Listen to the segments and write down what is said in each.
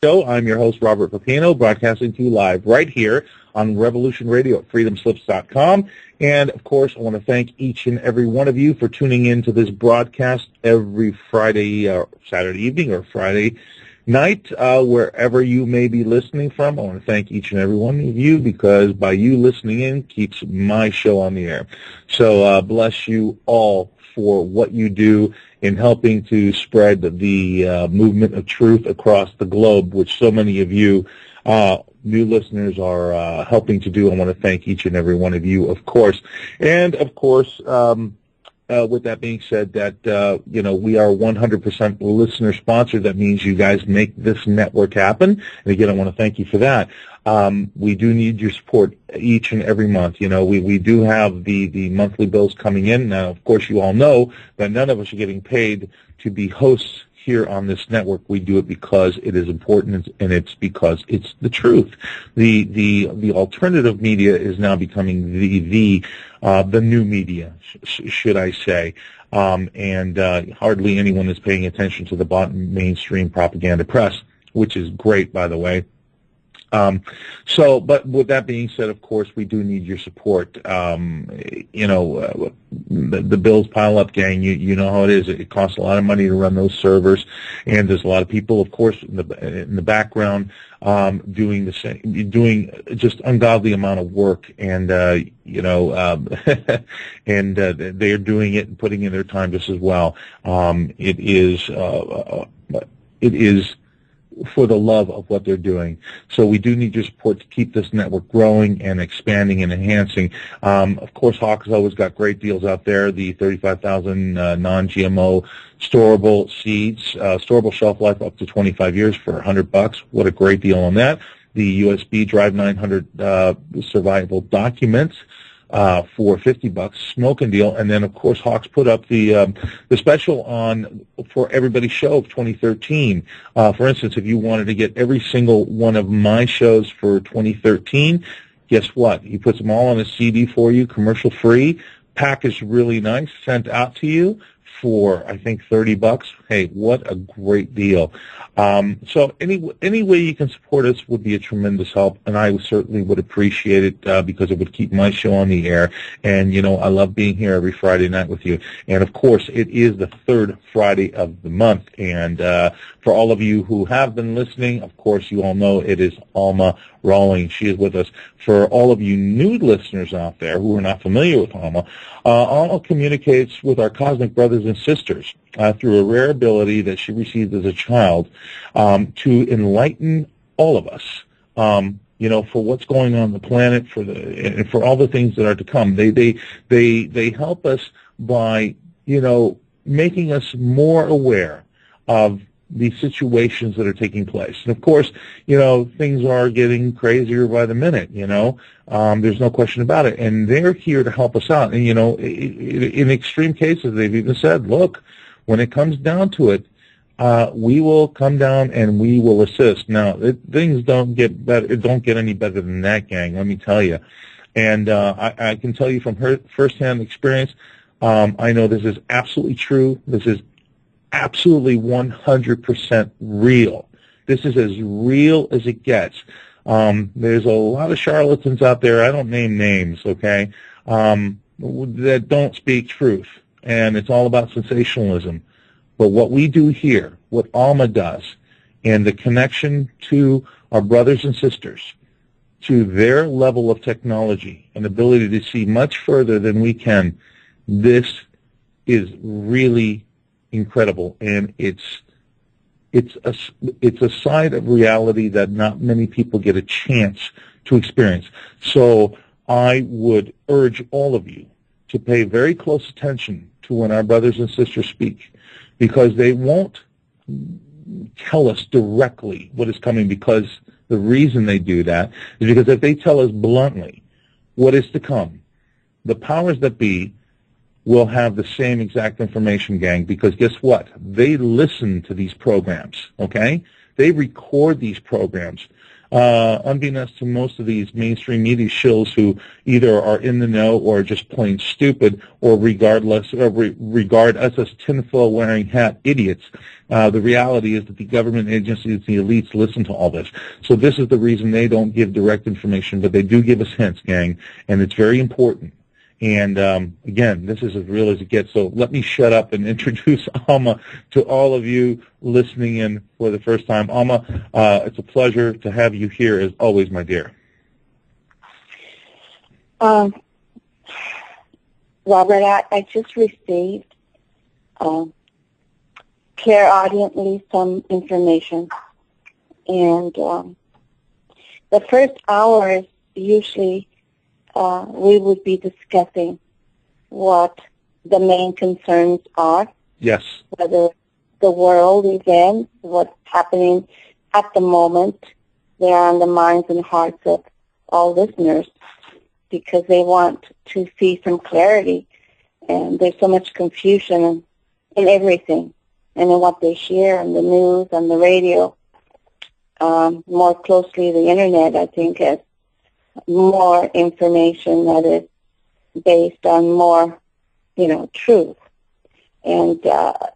show. I'm your host, Robert Peppino, broadcasting to you live right here on Revolution Radio at freedomslips.com. And, of course, I want to thank each and every one of you for tuning in to this broadcast every Friday, Saturday evening or Friday night, wherever you may be listening from. I want to thank each and every one of you because by you listening in keeps my show on the air. So bless you all for what you do in helping to spread the movement of truth across the globe, which so many of you new listeners are helping to do. I want to thank each and every one of you, of course. And, of course, with that being said, that we are 100% listener sponsored. That means you guys make this network happen. And again, I want to thank you for that. We do need your support each and every month. We do have the monthly bills coming in. Now, of course, you all know that none of us are getting paid to be hosts here on this network. We do it because it is important, and it's because it's the truth. The alternative media is now becoming the new media, should I say, and hardly anyone is paying attention to the mainstream propaganda press, which is great, by the way. But with that being said, of course, we do need your support. The bills pile up, gang. You know how it is. It costs a lot of money to run those servers, and there's a lot of people, of course, in the background doing just ungodly amount of work, and and they're doing it and putting in their time just as well. It is for the love of what they're doing. So we do need your support to keep this network growing and expanding and enhancing. Of course, Hawk has always got great deals out there. The 35,000 non-GMO storable seeds, storable shelf life up to 25 years for $100. What a great deal on that. The USB Drive 900 survival documents for $50, smoking deal. And then, of course, Hawks put up the special on for everybody's show of 2013. For instance, if you wanted to get every single one of my shows for 2013, guess what? He puts them all on a CD for you, commercial free, packaged really nice, sent out to you for, I think, $30. Hey, what a great deal. So any way you can support us would be a tremendous help, and I certainly would appreciate it because it would keep my show on the air. And, I love being here every Friday night with you. And, of course, it is the third Friday of the month. And for all of you who have been listening, of course, you all know it is Alma Roehling. She is with us. For all of you new listeners out there who are not familiar with Alma, Alma communicates with our cosmic brothers and sisters through a rare ability that she received as a child to enlighten all of us, for what's going on the planet, for all the things that are to come. They help us by, making us more aware of the situations that are taking place. And, of course, things are getting crazier by the minute, There's no question about it. And they're here to help us out. And, in extreme cases, they've even said, look, when it comes down to it, we will come down and we will assist. Now, things don't get better. It don't get any better than that, gang, let me tell you. And I can tell you from her firsthand experience, I know this is absolutely true. This is absolutely 100% real. This is as real as it gets. There's a lot of charlatans out there, I don't name names, okay, that don't speak truth. And it's all about sensationalism. But what we do here, what Alma does, and the connection to our brothers and sisters, to their level of technology and ability to see much further than we can, this is really incredible. And it's a side of reality that not many people get a chance to experience. So I would urge all of you to pay very close attention to when our brothers and sisters speak, because they won't tell us directly what is coming, because the reason they do that is because if they tell us bluntly what is to come, the powers that be will have the same exact information, gang, because guess what? They listen to these programs, okay? They record these programs. unbeknownst to most of these mainstream media shills who either are in the know or are just plain stupid or regard us as tinfoil-wearing hat idiots, the reality is that the government agencies, the elites, listen to all this. So this is the reason they don't give direct information, but they do give us hints, gang, and it's very important. And again, this is as real as it gets. So let me shut up and introduce Alma to all of you listening in for the first time. Alma, it's a pleasure to have you here as always, my dear. Robert, I just received clairaudiently some information, and the first hour is usually we would be discussing what the main concerns are. Yes. Whether the world events, what's happening at the moment, they are on the minds and hearts of all listeners because they want to see some clarity. And there's so much confusion in everything and in what they hear on the news, on the radio. More closely, the Internet, I think, has more information that is based on more, truth. And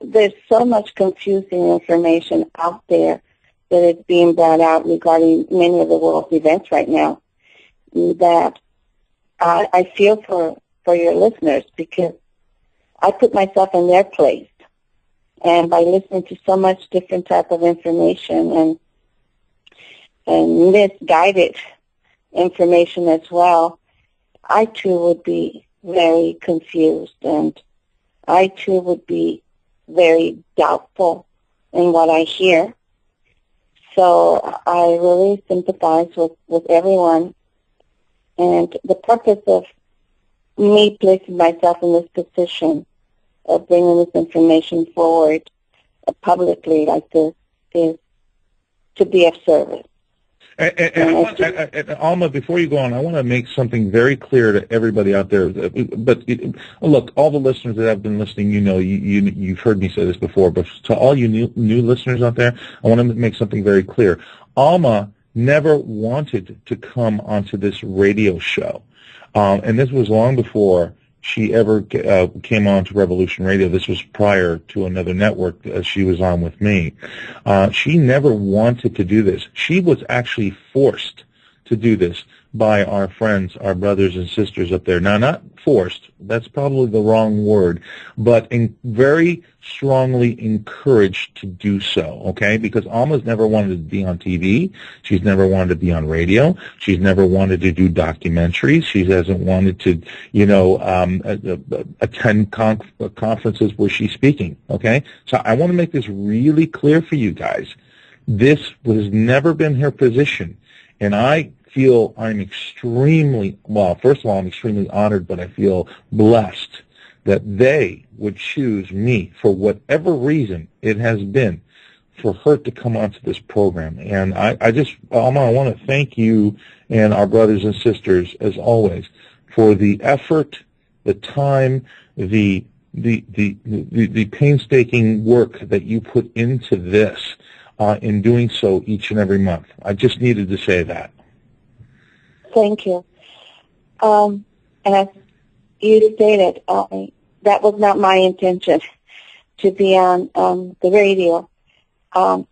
there's so much confusing information out there that is being brought out regarding many of the world's events right now that I feel for your listeners because I put myself in their place. And by listening to so much different type of information and misguided information as well, I too would be very confused, and I too would be very doubtful in what I hear. So I really sympathize with everyone, and the purpose of me placing myself in this position of bringing this information forward publicly like this is to be of service. And Alma, before you go on, I want to make something very clear to everybody out there. But look, all the listeners that have been listening, you've heard me say this before. But to all you new listeners out there, I want to make something very clear. Alma never wanted to come onto this radio show, and this was long before she ever came on to Revolution Radio. This was prior to another network she was on with me. She never wanted to do this. She was actually forced to do this by our friends, our brothers and sisters up there. Now, not forced, that's probably the wrong word, but very strongly encouraged to do so, okay? Because Alma's never wanted to be on TV. She's never wanted to be on radio. She's never wanted to do documentaries. She hasn't wanted to, attend conferences where she's speaking, okay? So I want to make this really clear for you guys. This has never been her position, and I feel I'm first of all, I'm extremely honored, but I feel blessed that they would choose me for whatever reason it has been for her to come onto this program. And Alma, I want to thank you and our brothers and sisters, as always, for the effort, the time, the painstaking work that you put into this in doing so each and every month. I just needed to say that. Thank you. As you stated, that was not my intention to be on the radio. I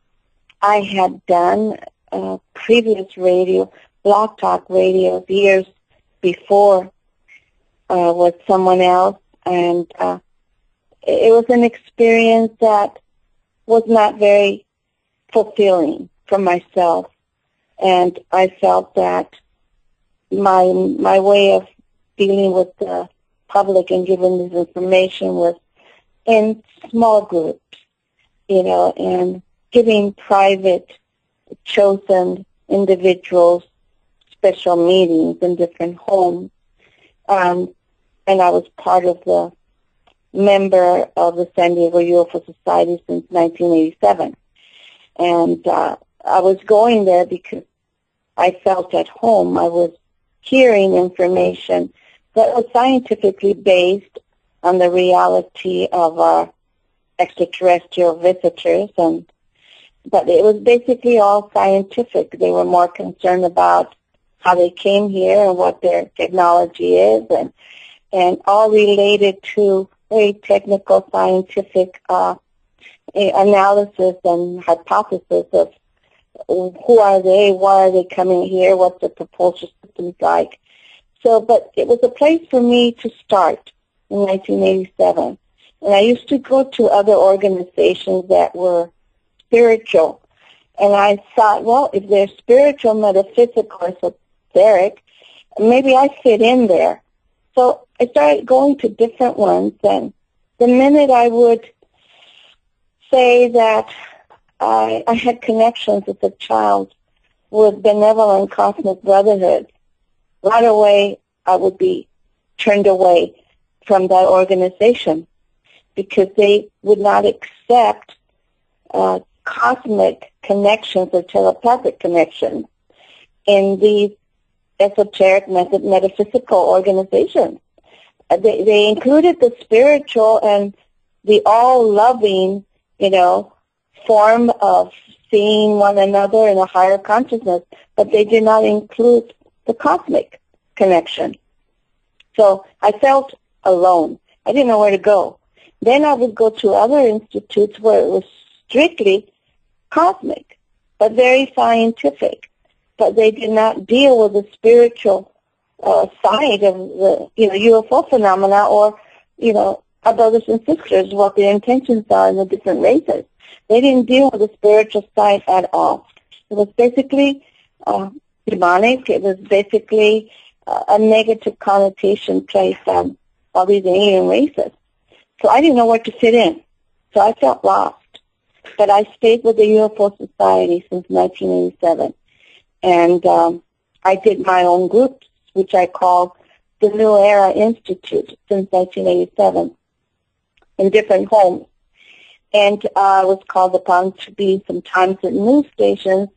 had done previous radio, Blog Talk radio, years before with someone else, and it was an experience that was not very fulfilling for myself, and I felt that my way of dealing with the public and giving this information was in small groups, and giving private, chosen individuals special meetings in different homes. And I was part of the member of the San Diego UFO Society since 1987. And I was going there because I felt at home. I was hearing information that was scientifically based on the reality of our extraterrestrial visitors and But it was basically all scientific. They were more concerned about how they came here and what their technology is, and all related to very technical scientific analysis and hypothesis of who are they, why are they coming here, what's the propulsion system like. So, but it was a place for me to start in 1987. And I used to go to other organizations that were spiritual. And I thought, well, if they're spiritual, metaphysical, esoteric, maybe I fit in there. So I started going to different ones, and the minute I would say that I had connections as a child with benevolent cosmic brotherhood, right away I would be turned away from that organization because they would not accept cosmic connections or telepathic connections in these esoteric metaphysical organizations. They included the spiritual and the all-loving, form of seeing one another in a higher consciousness, but they did not include the cosmic connection. So I felt alone. I didn't know where to go. Then I would go to other institutes where it was strictly cosmic, but very scientific. But they did not deal with the spiritual side of the UFO phenomena, or our brothers and sisters, what their intentions are in the different races. They didn't deal with the spiritual side at all. It was basically demonic. It was basically a negative connotation placed on all these alien races. So I didn't know where to fit in. So I felt lost. But I stayed with the UFO Society since 1987. And I did my own groups, which I called the New Era Institute since 1987, in different homes. And I was called upon to be sometimes at news stations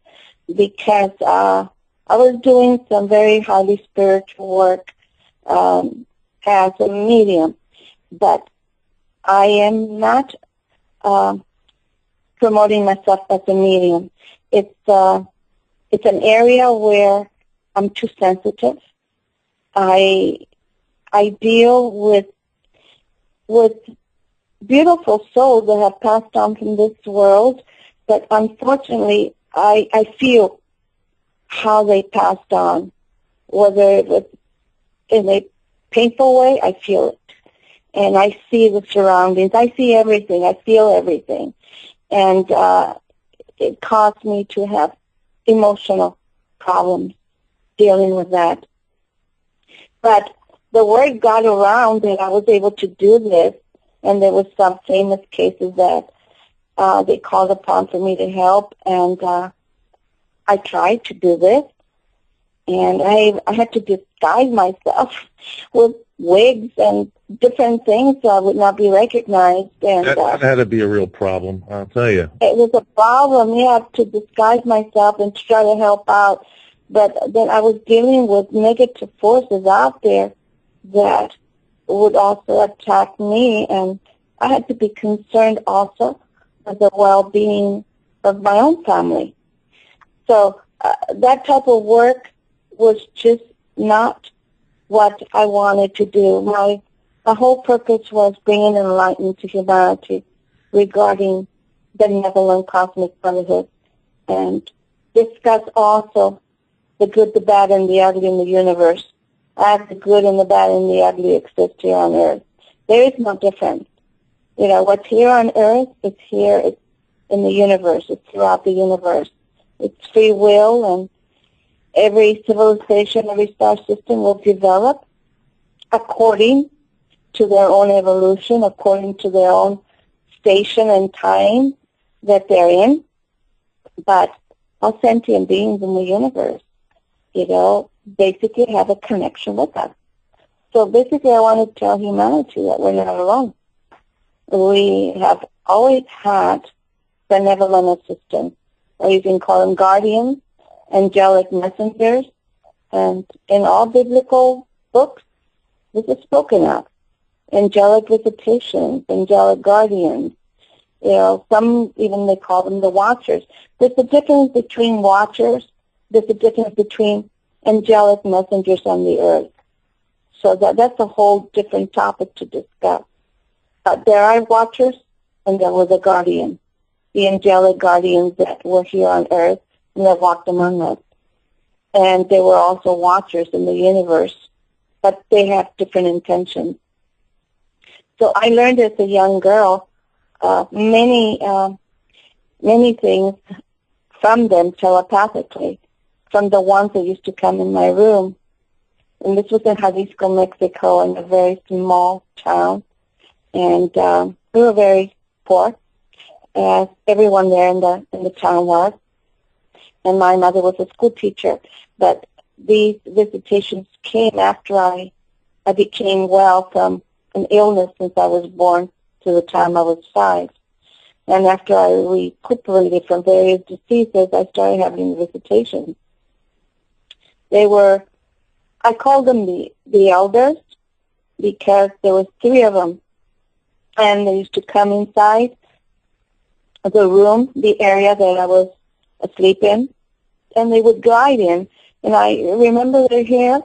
because I was doing some very highly spiritual work as a medium. But I am not promoting myself as a medium. It's an area where I'm too sensitive. I deal with beautiful souls that have passed on from this world, but unfortunately, I feel how they passed on. Whether it was in a painful way, I feel it. And I see the surroundings. I see everything. I feel everything. And it caused me to have emotional problems dealing with that. But the word got around that I was able to do this, and there was some famous cases that they called upon for me to help, and I tried to do this, and I had to disguise myself with wigs and different things so I would not be recognized. And that had to be a real problem, I'll tell you. It was a problem, to disguise myself and to try to help out. But then I was dealing with negative forces out there that would also attack me, and I had to be concerned also with the well-being of my own family. So that type of work was just not what I wanted to do. My whole purpose was bringing enlightenment to humanity regarding benevolent cosmic brotherhood, and discuss also the good, the bad, and the ugly in the universe. As the good and the bad and the ugly exist here on Earth. There is no difference. What's here on Earth is here in the universe. It's throughout the universe. It's free will, and every civilization, every star system will develop according to their own evolution, according to their own station and time that they're in. But all sentient beings in the universe, basically have a connection with us. So basically I want to tell humanity that we're not alone. We have always had benevolent assistants, or you can call them guardians, angelic messengers, and in all biblical books, this is spoken of. Angelic visitations, angelic guardians, Some even they call them the watchers. There's a difference between watchers. There's a difference between angelic messengers on the earth. So that's a whole different topic to discuss. There are watchers, and there was a guardian, the angelic guardians that were here on earth and that walked among us. And there were also watchers in the universe, but they have different intentions. So I learned as a young girl many things from them telepathically, from the ones that used to come in my room. And this was in Jalisco, Mexico, in a very small town. And we were very poor, as everyone there in the town was. And my mother was a school teacher. But these visitations came after I became well from an illness since I was born to the time I was 5. And after I recuperated from various diseases, I started having visitations. They were, I called them the elders because there was 3 of them. And they used to come inside the room, the area that I was asleep in, and they would glide in. And I remember their hair.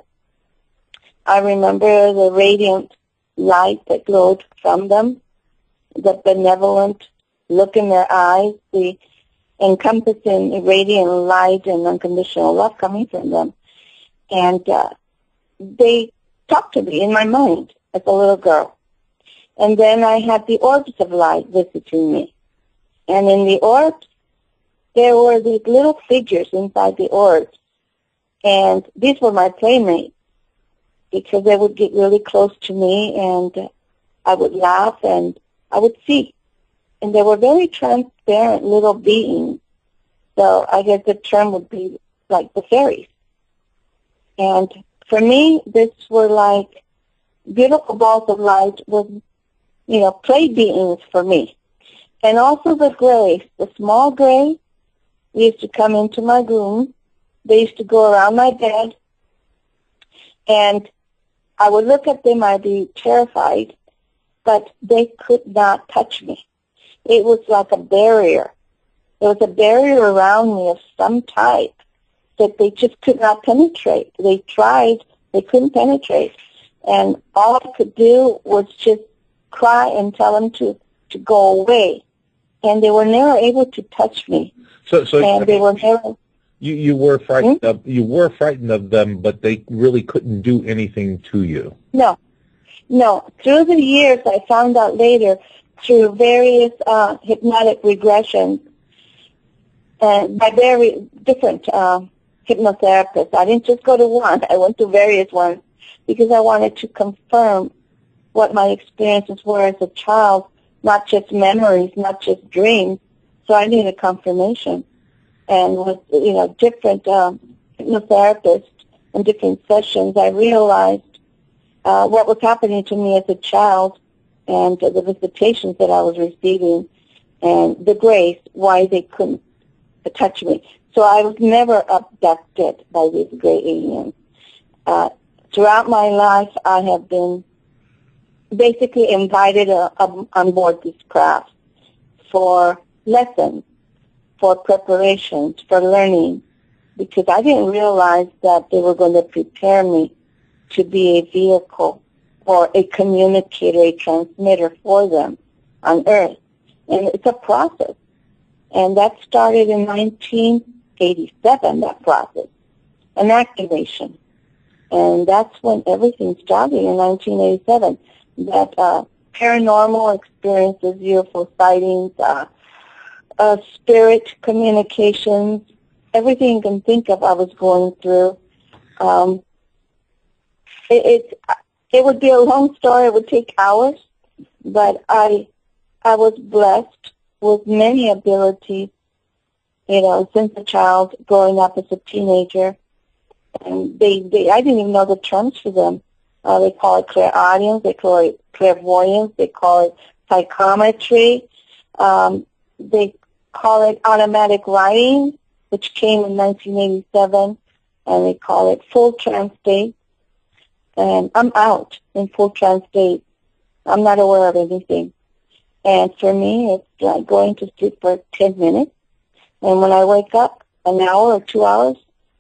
I remember the radiant light that glowed from them, the benevolent look in their eyes, the encompassing radiant light and unconditional love coming from them. And they talked to me in my mind as a little girl. And then I had the orbs of light visiting me. And in the orbs, there were these little figures inside the orbs. And these were my playmates because they would get really close to me and I would laugh and I would see. And they were very transparent little beings. So I guess the term would be like the fairies. And for me, this were like beautiful balls of light with, play beings for me. And also the grays, the small gray, used to come into my room. They used to go around my bed. And I would look at them, I'd be terrified, but they could not touch me. It was like a barrier. There was a barrier around me of some type that they just could not penetrate. They tried, they couldn't penetrate. And all I could do was just cry and tell them to go away. And they were never able to touch me. So and they were never... You were frightened of them, but they really couldn't do anything to you. No. Through the years, I found out later through various hypnotic regressions and by very different hypnotherapists. I didn't just go to one. I went to various ones because I wanted to confirm what my experiences were as a child, not just memories, not just dreams. So I needed confirmation. And with, different hypnotherapists and different sessions, I realized what was happening to me as a child and the visitations that I was receiving and the grace, why they couldn't touch me. So I was never abducted by these gray aliens. Throughout my life, I have been basically invited on board this craft for lessons, for preparations, for learning, because I didn't realize that they were going to prepare me to be a vehicle or a communicator, a transmitter for them on Earth. And it's a process. And that started in 1987, that process, an activation. And that's when everything started in 1987, that paranormal experiences, UFO sightings, spirit communications, everything you can think of I was going through. It would be a long story. It would take hours, but I was blessed with many abilities, since a child, growing up as a teenager. And I didn't even know the terms for them. They call it clairaudience, they call it clairvoyance, they call it psychometry. They call it automatic writing, which came in 1987, and they call it full trance state. And I'm out in full trance state. I'm not aware of anything. And for me, it's like going to sleep for 10 minutes. And when I wake up, an hour or 2 hours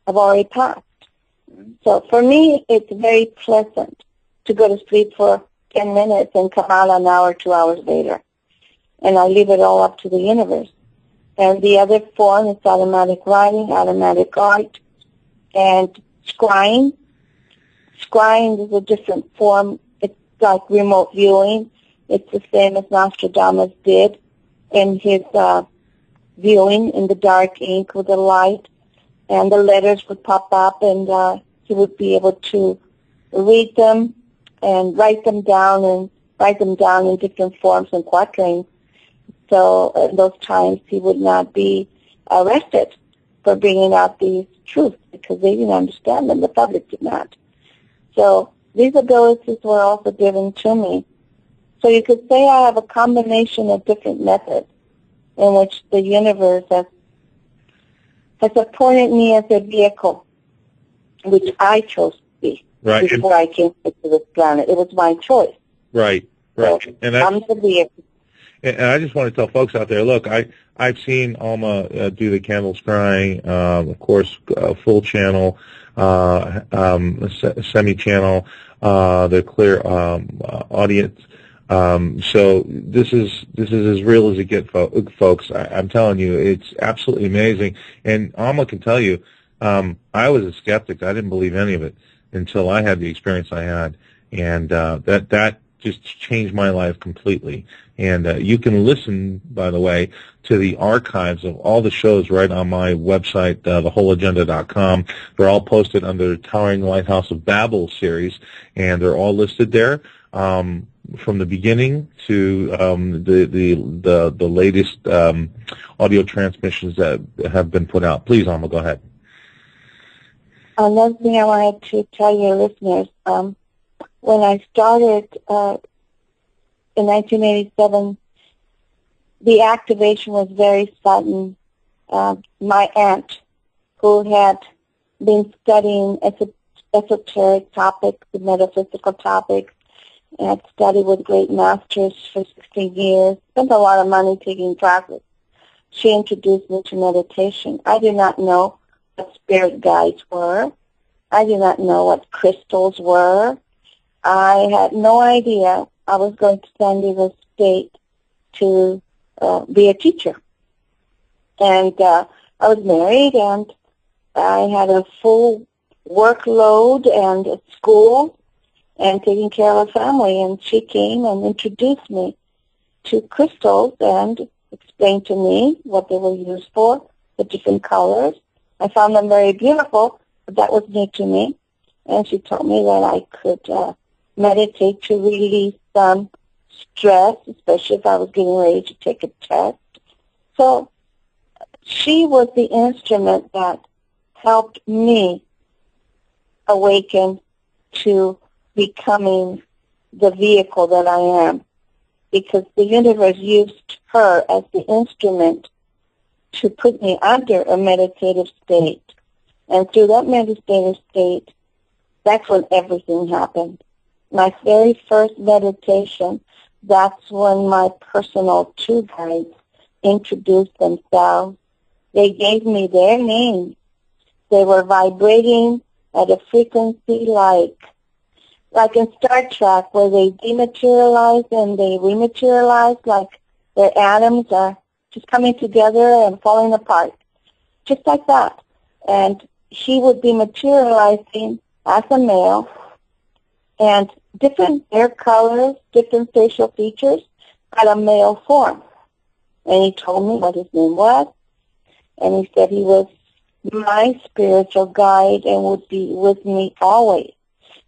have already passed. So for me, it's very pleasant to go to sleep for 10 minutes and come out an hour, 2 hours later. And I leave it all up to the universe. And the other form is automatic writing, automatic art, and scrying. Scrying is a different form. It's like remote viewing. It's the same as Nostradamus did in his viewing in the dark ink with the light. And the letters would pop up, and he would be able to read them and write them down in different forms and quatrains. So in those times, he would not be arrested for bringing out these truths because they didn't understand them. The public did not. So these abilities were also given to me. So you could say I have a combination of different methods in which the universe has appointed me as a vehicle, which I chose to be before I came to this planet. It was my choice. Right. So I'm the vehicle. And I just want to tell folks out there, look, I've seen Alma do the candle scrying, of course, full channel, semi-channel, the clear audience. So this is as real as it gets, folks. I'm telling you, it's absolutely amazing. And Alma can tell you, I was a skeptic. I didn't believe any of it until I had the experience I had, and that just changed my life completely. And you can listen, by the way, to the archives of all the shows right on my website, thewholeagenda.com. They're all posted under the Towering Lighthouse of Babel series, and they're all listed there. From the beginning to the latest audio transmissions that have been put out. Please, Alma, go ahead. Another thing I wanted to tell your listeners, when I started in 1987, the activation was very sudden. My aunt, who had been studying esoteric topics, metaphysical topics, and had studied with great masters for 16 years, spent a lot of money taking classes. She introduced me to meditation. I did not know what spirit guides were. I did not know what crystals were. I had no idea I was going to stand in the state to be a teacher. And I was married, and I had a full workload and a school and taking care of a family. And she came and introduced me to crystals and explained to me what they were used for, the different colors. I found them very beautiful, but that was new to me. And she told me that I could meditate to release some stress, especially if I was getting ready to take a test. So she was the instrument that helped me awaken to becoming the vehicle that I am, because the universe used her as the instrument to put me under a meditative state. And through that meditative state, that's when everything happened. My very first meditation, that's when my personal two guides introduced themselves. They gave me their names. They were vibrating at a frequency like in Star Trek, where they dematerialize and they rematerialize, like their atoms are just coming together and falling apart, just like that. And he would be materializing as a male, and different hair colors, different facial features, had a male form. And he told me what his name was, and he said he was my spiritual guide and would be with me always.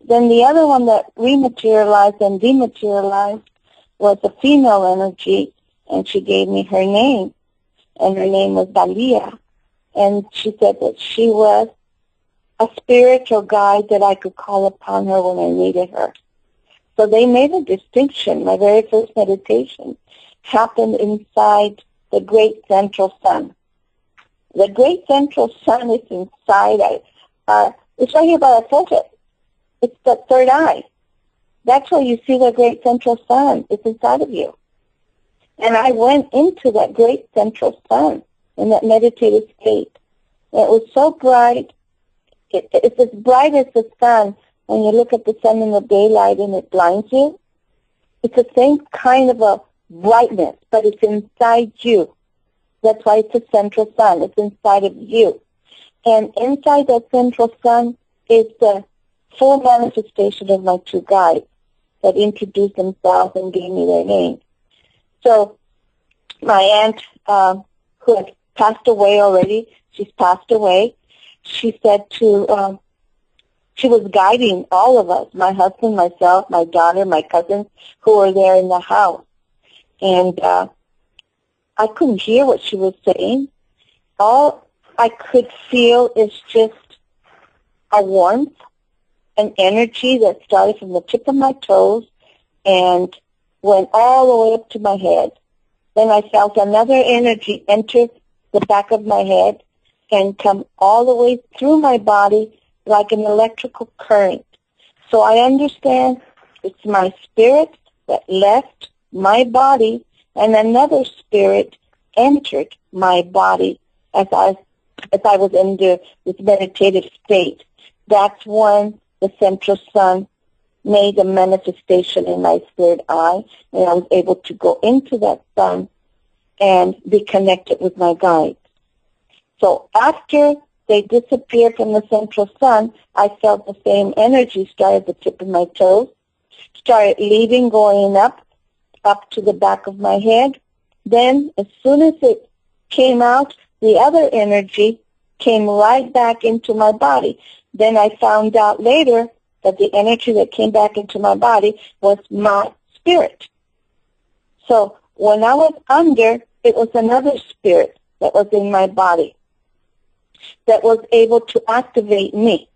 Then the other one that rematerialized and dematerialized was a female energy, and she gave me her name, and her name was Dalia. And she said that she was a spiritual guide that I could call upon her when I needed her. So they made a distinction. My very first meditation happened inside the great central sun. The great central sun is inside. It's right here by our forehead. It's the third eye. That's where you see the great central sun. It's inside of you. And I went into that great central sun in that meditative state. And it was so bright. It's as bright as the sun when you look at the sun in the daylight and it blinds you. It's the same kind of a brightness, but it's inside you. That's why it's a central sun. It's inside of you. And inside that central sun is the full manifestation of my two guides that introduced themselves and gave me their name. So my aunt, who had passed away already, she's passed away, she said she was guiding all of us, my husband, myself, my daughter, my cousins, who were there in the house. And I couldn't hear what she was saying. All I could feel is just a warmth, an energy that started from the tip of my toes and went all the way up to my head. Then I felt another energy enter the back of my head and come all the way through my body like an electrical current. So I understand it's my spirit that left my body and another spirit entered my body as I was in this meditative state. That's when the central sun made a manifestation in my third eye, and I was able to go into that sun and be connected with my guides. So after they disappeared from the central sun, I felt the same energy start at the tip of my toes, started leaving, going up to the back of my head. Then, as soon as it came out, the other energy came right back into my body. Then I found out later that the energy that came back into my body was my spirit. So when I was under, it was another spirit that was in my body that was able to activate me.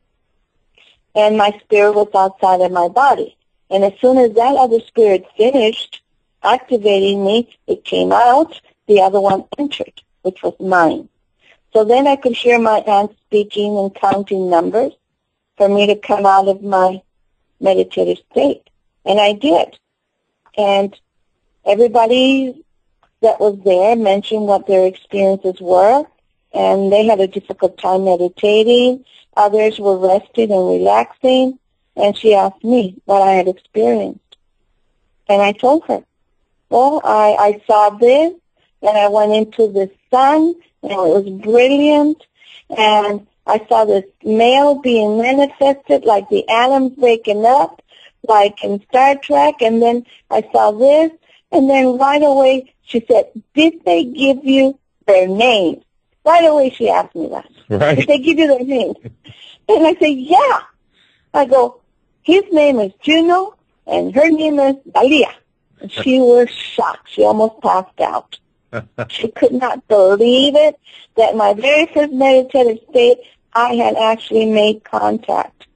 And my spirit was outside of my body. And as soon as that other spirit finished activating me, it came out, the other one entered, which was mine. So then I could hear my aunt speaking and counting numbers for me to come out of my meditative state. And I did. And everybody that was there mentioned what their experiences were, and they had a difficult time meditating. Others were rested and relaxing, and she asked me what I had experienced. And I told her, well, I saw this, and I went into the sun, and it was brilliant, and I saw this male being manifested like the atoms waking up, like in Star Trek, and then I saw this, and then right away she said, did they give you their names? Right away she asked me that. Right. Did they give you their names? And I said, yeah. I go, his name is Juno, and her name is Dalia. And she was shocked. She almost passed out. She could not believe it, that my very first meditative state, I had actually made contact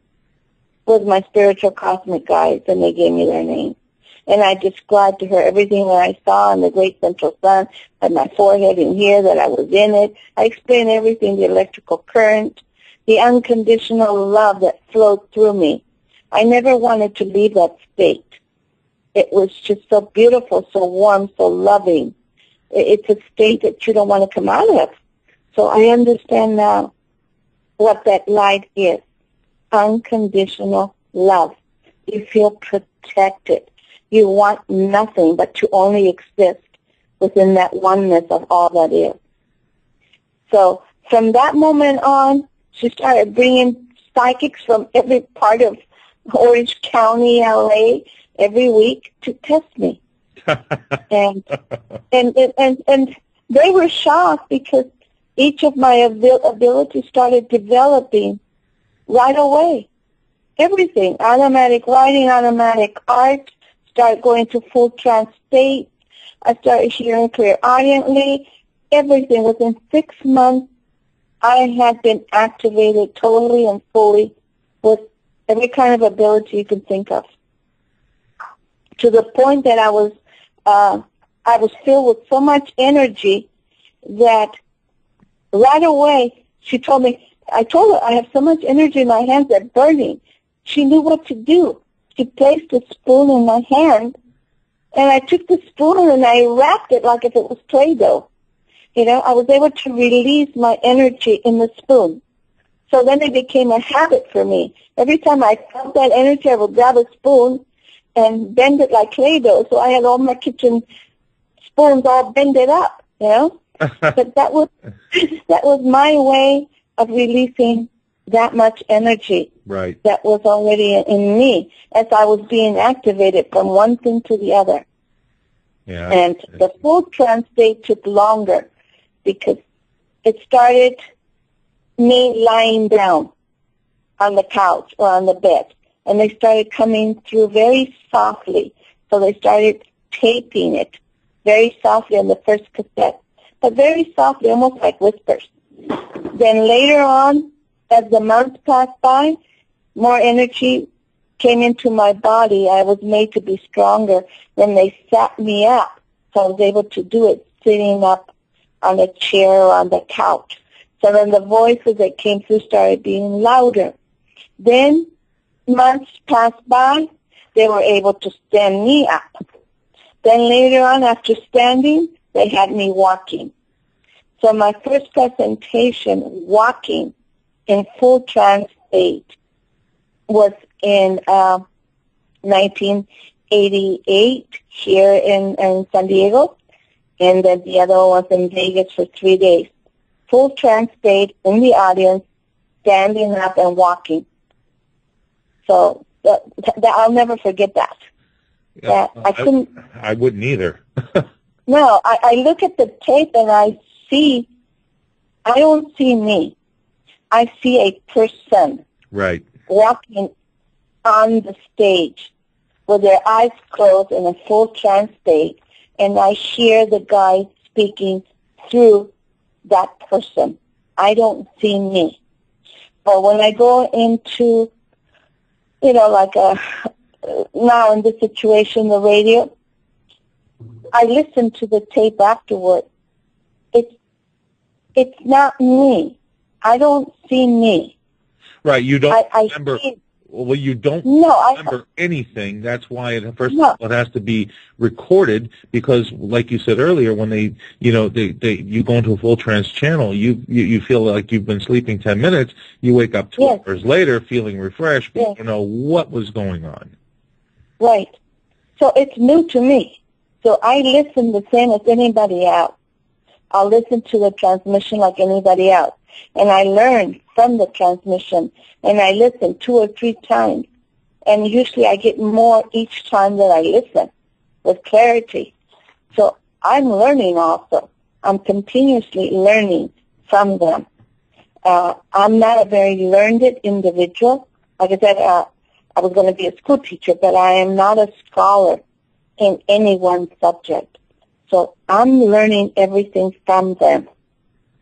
with my spiritual cosmic guides, and they gave me their name. And I described to her everything that I saw in the great central sun, at my forehead and here, that I was in it. I explained everything, the electrical current, the unconditional love that flowed through me. I never wanted to leave that state. It was just so beautiful, so warm, so loving. It's a state that you don't want to come out of. So I understand now what that light is. Unconditional love. You feel protected. You want nothing but to only exist within that oneness of all that is. So from that moment on, she started bringing psychics from every part of Orange County, LA, every week to test me. and they were shocked because each of my abilities started developing right away. Everything, automatic writing, automatic art, started going to full trance state. I started hearing clairaudiently. Everything within 6 months, I had been activated totally and fully with every kind of ability you can think of. To the point that I was filled with so much energy that right away she told me, I told her I have so much energy in my hands that burning. She knew what to do. She placed a spoon in my hand, And I took the spoon and I wrapped it like if it was Play-Doh. I was able to release my energy in the spoon. So then it became a habit for me. Every time I felt that energy, I would grab a spoon and bend it like Play-Doh. So I had all my kitchen spoons all bended up, But that was my way of releasing that much energy right. that was already in me as I was being activated from one thing to the other. Yeah. And the full trance state took longer because it started me lying down on the couch or on the bed, and they started coming through very softly. So they started taping it very softly on the first cassette, but very softly, almost like whispers. Then later on, as the months passed by, more energy came into my body. I was made to be stronger. Then they sat me up, so I was able to do it sitting up on a chair or on the couch. So then the voices that came through started being louder. Then months passed by, they were able to stand me up. Then later on, after standing, they had me walking. So my first presentation, walking in full trance state, was in 1988 here in San Diego, and then the other one was in Vegas for 3 days. Full trance state in the audience, standing up and walking. So I'll never forget that. Yeah, I couldn't. I wouldn't either. No, I look at the tape and I don't see me. I see a person Right. walking on the stage with their eyes closed in a full trance state, and I hear the guy speaking through that person. I don't see me. But when I go into, now in this situation, the radio, I listen to the tape afterward. It's not me. I don't see me. Right. You don't I remember. see, Well, you don't no, remember anything. That's why it No. has to be recorded, because, like you said earlier, when you go into a full trance channel, you feel like you've been sleeping 10 minutes. You wake up 2 Yes. hours later feeling refreshed, but Yes. you don't know what was going on. Right. So it's new to me. So I listen the same as anybody else. I'll listen to the transmission like anybody else. And I learn from the transmission. And I listen 2 or 3 times. And usually I get more each time that I listen with clarity. So I'm learning also. I'm continuously learning from them. I'm not a very learned individual. Like I said, I was going to be a school teacher, but I am not a scholar in any one subject. So I'm learning everything from them,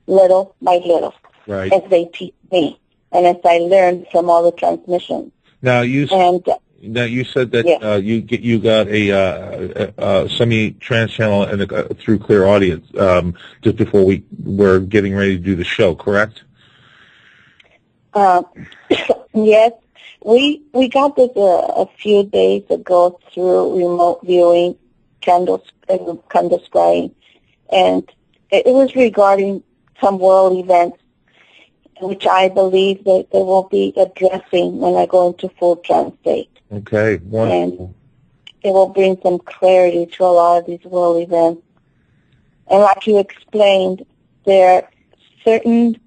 little by little, Right. as they teach me, and as I learn from all the transmissions. Now you said that Yeah. you got a semi-trans channel and through Clear Audience just before we were getting ready to do the show, correct? Yes, we got this a few days ago through remote viewing, candle spraying, and it was regarding some world events, which I believe that they will be addressing when I go into full trance state. Okay, wonderful. And it will bring some clarity to a lot of these world events. And like you explained, there are certain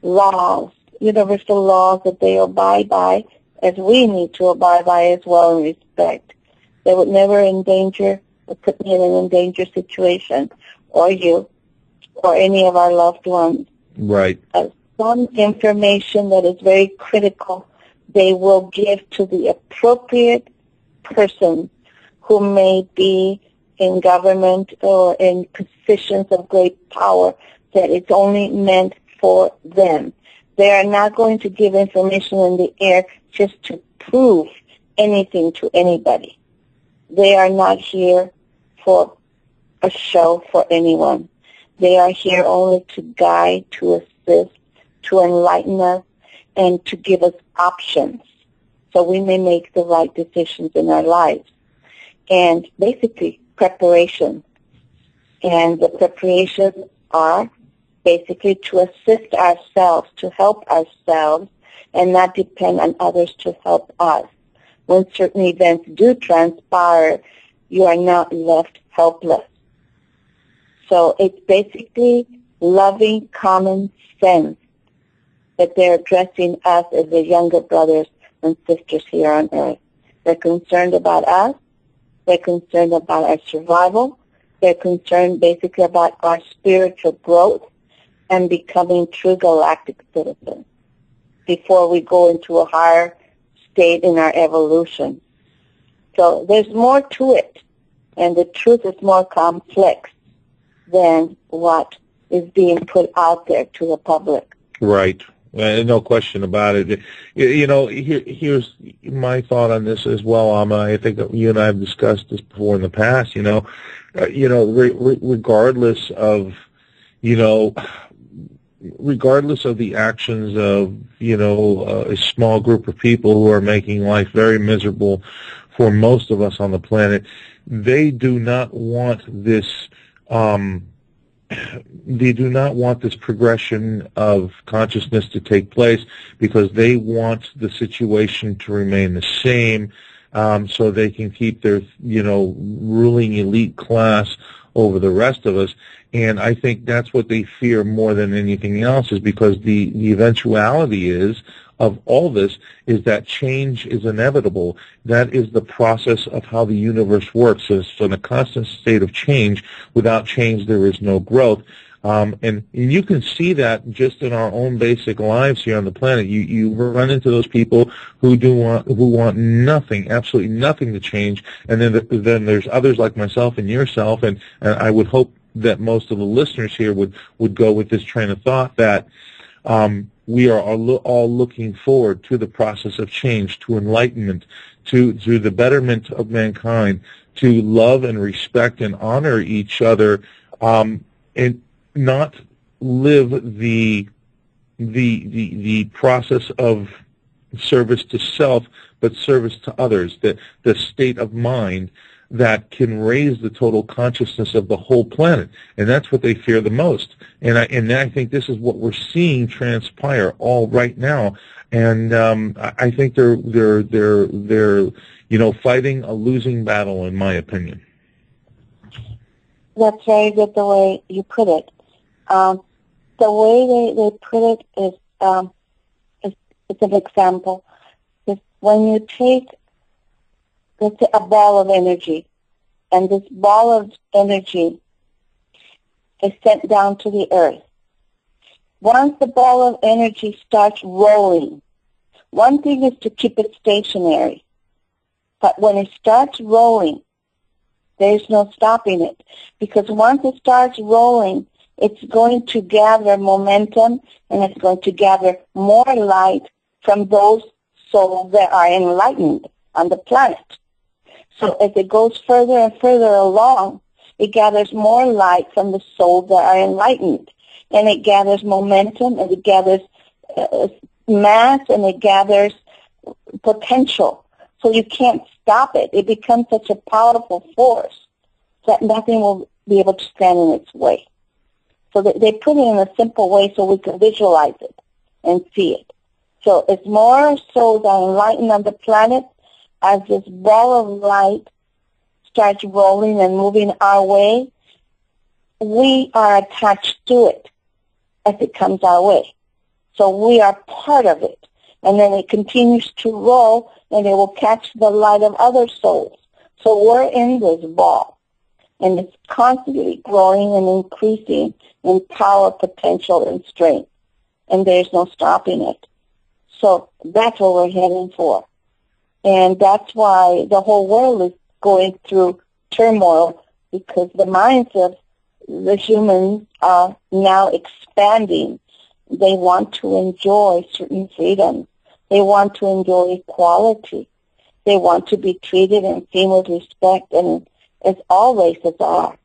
laws, universal laws that they abide by, as we need to abide by as well and respect. They would never endanger or put me in an endangered situation, or you, or any of our loved ones. Right. Some information that is very critical, they will give to the appropriate person who may be in government or in positions of great power, that it's only meant for them. They are not going to give information in the air just to prove anything to anybody. They are not here for a show for anyone. They are here only to guide, to assist, to enlighten us, and to give us options so we may make the right decisions in our lives. and basically preparation. And the preparations are basically to assist ourselves, to help ourselves, and not depend on others to help us. When certain events do transpire, you are not left helpless. So it's basically loving common sense that they're addressing us as the younger brothers and sisters here on earth. They're concerned about us. They're concerned about our survival. They're concerned basically about our spiritual growth and becoming true galactic citizens before we go into a higher state in our evolution. So there's more to it, and the truth is more complex than what is being put out there to the public. Right. No question about it. Here's my thought on this as well, Alma. I think that you and I have discussed this before in the past. Regardless of, regardless of the actions of, a small group of people who are making life very miserable for most of us on the planet, they do not want this. They do not want this progression of consciousness to take place because they want the situation to remain the same, so they can keep their, ruling elite class over the rest of us. And I think that's what they fear more than anything else, is because the eventuality of all this is that change is inevitable. That is the process of how the universe works. So it's in a constant state of change. Without change, there is no growth. And you can see that just in our own basic lives here on the planet. You run into those people who want nothing, absolutely nothing to change. And then there's others like myself and yourself, and I would hope that most of the listeners here would go with this train of thought that we are all looking forward to the process of change, to enlightenment, to the betterment of mankind, to love and respect and honor each other, and not live the process of service to self, but service to others. The state of mind that can raise the total consciousness of the whole planet, and that's what they fear the most. And I think this is what we're seeing transpire all right now. And I think they're fighting a losing battle, in my opinion. That's very good the way you put it. The way they put it is it's an example. It's when you take, let's say, a ball of energy, and this ball of energy is sent down to the earth. Once the ball of energy starts rolling, one thing is to keep it stationary, but when it starts rolling, there's no stopping it, because once it starts rolling, it's going to gather momentum, and it's going to gather more light from those souls that are enlightened on the planet. So as it goes further and further along, it gathers more light from the souls that are enlightened, and it gathers momentum, and it gathers mass, and it gathers potential. So you can't stop it. It becomes such a powerful force that nothing will be able to stand in its way. So they put it in a simple way so we can visualize it and see it. So as more souls are enlightened on the planet, as this ball of light starts rolling and moving our way, we are attached to it as it comes our way. So we are part of it. And then it continues to roll, and it will catch the light of other souls. So we're in this ball, and it's constantly growing and increasing in power, potential, and strength. And there's no stopping it. So that's what we're heading for. And that's why the whole world is going through turmoil, because the minds of the humans are now expanding. They want to enjoy certain freedoms. They want to enjoy equality. They want to be treated and seen with respect, and as all races are.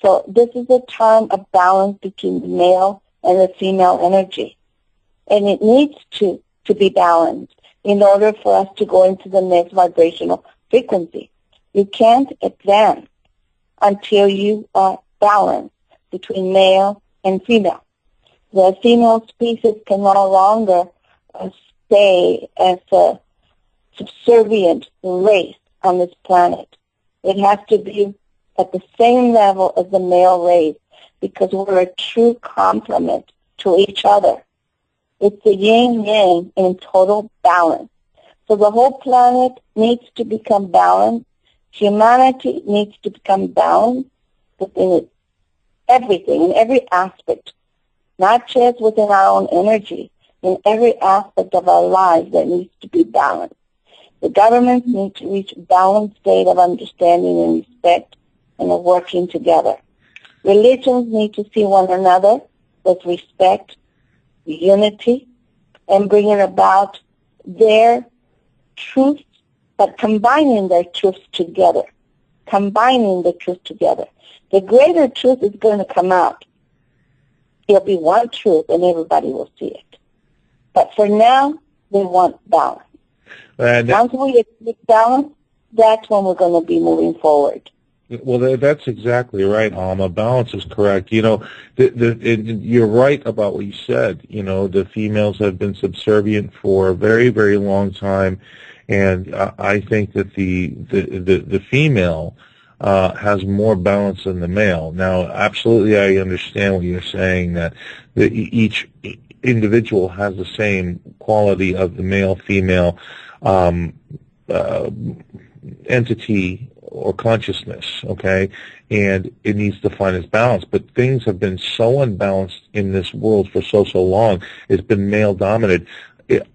So this is a time of balance between the male and the female energy. And it needs to be balanced in order for us to go into the next vibrational frequency. You can't advance until you are balanced between male and female. The female species can no longer stay as a subservient race on this planet. It has to be at the same level as the male race because we're a true complement to each other. It's the yin-yang in total balance. So the whole planet needs to become balanced. Humanity needs to become balanced within everything, in every aspect, not just within our own energy, in every aspect of our lives that needs to be balanced. The governments need to reach a balanced state of understanding and respect and of working together. Religions need to see one another with respect, unity, and bringing about their truth, but combining their truths together. Combining the truth together. The greater truth is going to come out. There'll be one truth and everybody will see it. But for now, they want balance. Once we achieve balance, that's when we're going to be moving forward. Well, that's exactly right, Alma. Balance is correct. You know, you're right about what you said. You know, the females have been subservient for a very, very long time, and I think that the female has more balance than the male. Now, absolutely, I understand what you're saying, that each individual has the same quality of the male-female entity or consciousness, okay? And it needs to find its balance. But things have been so unbalanced in this world for so long. It's been male-dominated.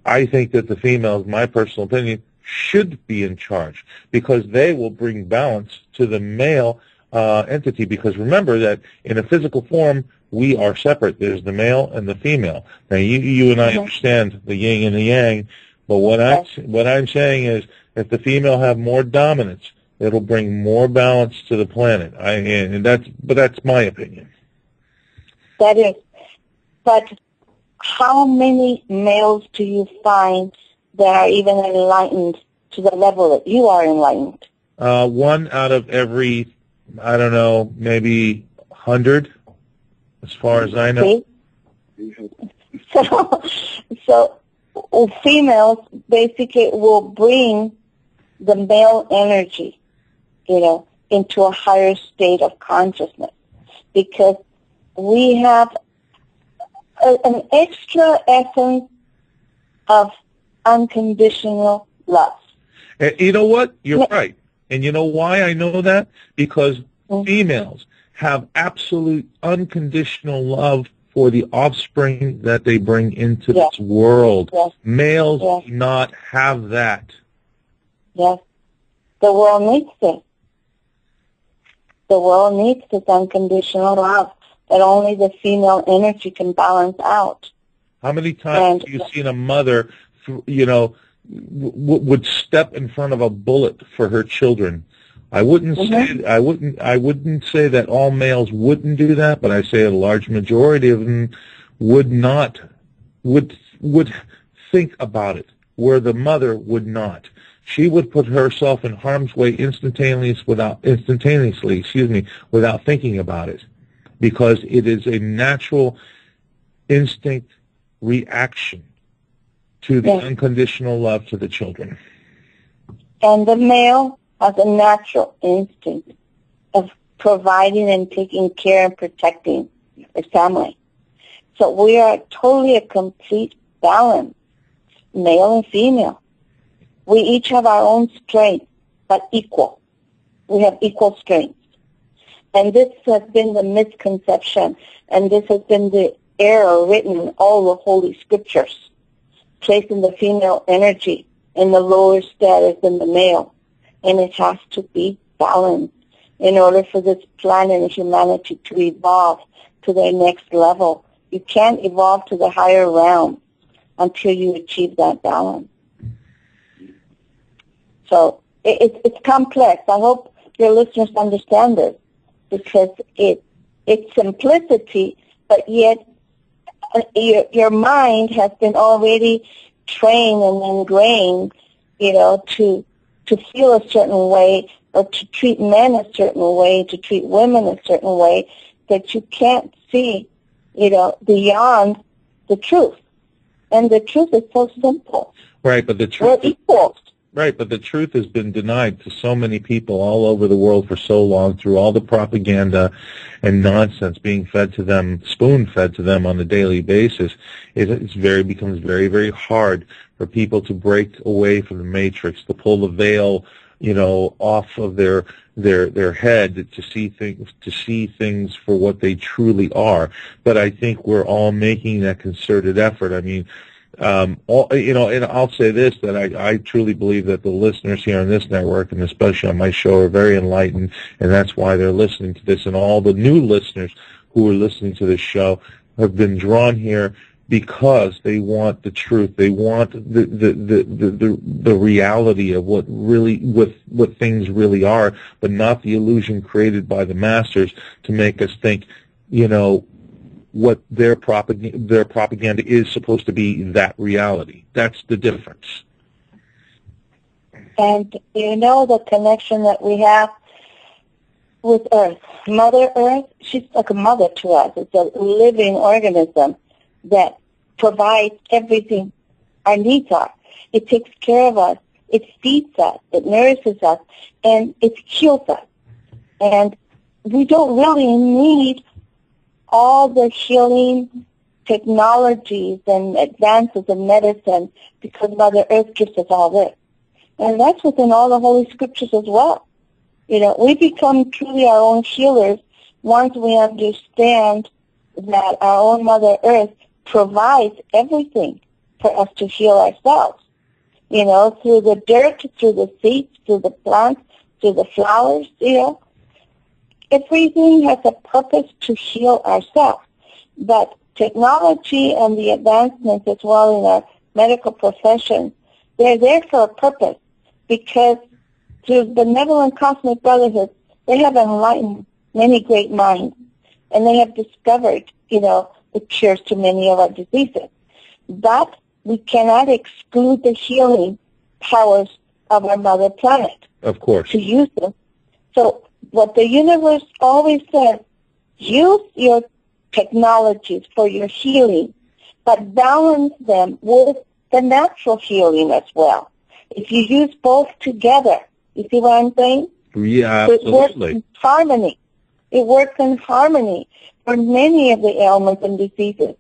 I think that the females, my personal opinion, should be in charge because they will bring balance to the male entity. Because remember that in a physical form, we are separate. There's the male and the female. Now, you and I understand the yin and the yang, but what I'm saying is if the female have more dominance, it'll bring more balance to the planet. But that's my opinion. That is. But how many males do you find that are even enlightened to the level that you are enlightened? One out of every, I don't know, maybe 100, as far as I know. So females basically will bring the male energy, you know, into a higher state of consciousness because we have an extra essence of unconditional love. You know what? You're right. And you know why I know that? Because females have absolute unconditional love for the offspring that they bring into this world. Yes. Males do not have that. Yes. The world needs it. The world needs this unconditional love that only the female energy can balance out. How many times have you seen a mother, you know, would step in front of a bullet for her children? I wouldn't say that all males wouldn't do that, but I say a large majority of them would think about it, where the mother would not. She would put herself in harm's way instantaneously without thinking about it, because it is a natural instinct reaction to the unconditional love to the children. And the male has a natural instinct of providing and taking care and protecting his family. So we are totally a complete balance, male and female. We each have our own strength, but equal. We have equal strength. And this has been the misconception, and this has been the error written in all the Holy Scriptures, placing the female energy in the lower status than the male. And it has to be balanced in order for this planet and humanity to evolve to their next level. You can't evolve to the higher realm until you achieve that balance. So it's complex. I hope your listeners understand this, because it's simplicity, but yet your mind has been already trained and ingrained, you know, to feel a certain way or to treat men a certain way, to treat women a certain way, that you can't see, beyond the truth. And the truth is so simple. Right, but the truth. We're equals. Right, but the truth has been denied to so many people all over the world for so long through all the propaganda and nonsense being fed to them, spoon-fed to them on a daily basis. It becomes very, very hard for people to break away from the matrix, to pull the veil, off of their head, to see things for what they truly are. But I think we're all making that concerted effort. I mean, and I'll say this, that I truly believe that the listeners here on this network, and especially on my show, are very enlightened, and that's why they're listening to this. And all the new listeners who are listening to this show have been drawn here because they want the truth. They want the reality of what things really are, but not the illusion created by the masters to make us think, what their propaganda is supposed to be that reality. That's the difference. And the connection that we have with Earth. Mother Earth, she's like a mother to us. It's a living organism that provides everything our needs are. It takes care of us. It feeds us. It nourishes us. And it heals us. And we don't really need all the healing technologies and advances in medicine because Mother Earth gives us all this. And that's within all the Holy Scriptures as well. We become truly our own healers once we understand that our own Mother Earth provides everything for us to heal ourselves. Through the dirt, through the seeds, through the plants, through the flowers, Everything has a purpose to heal ourselves. But technology and the advancements as well in our medical profession, they're there for a purpose because through benevolent cosmic brotherhood, they have enlightened many great minds and they have discovered, the cures to many of our diseases. But we cannot exclude the healing powers of our mother planet. Of course. To use them. So what the universe always says, use your technologies for your healing, but balance them with the natural healing as well. If you use both together, you see what I'm saying? Yeah, absolutely. It works in harmony. It works in harmony for many of the ailments and diseases.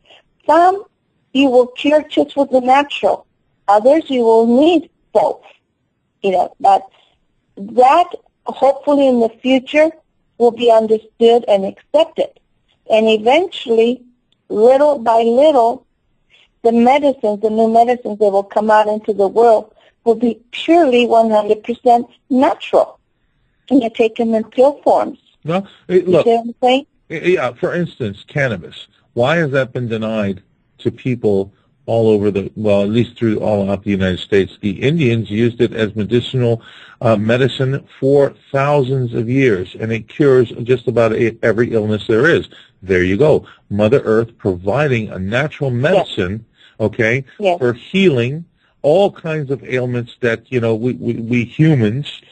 Some you will cure just with the natural. Others you will need both. But that hopefully in the future will be understood and accepted. And eventually, little by little, the new medicines that will come out into the world will be purely 100% natural. And you take them in pill forms. No, look, you see what I'm saying? Yeah, for instance, cannabis. Why has that been denied to people all over at least through all out the United States? The Indians used it as medicinal medicine for thousands of years, and it cures just about every illness there is. There you go. Mother Earth providing a natural medicine, yes. Yes. for healing all kinds of ailments that, we humans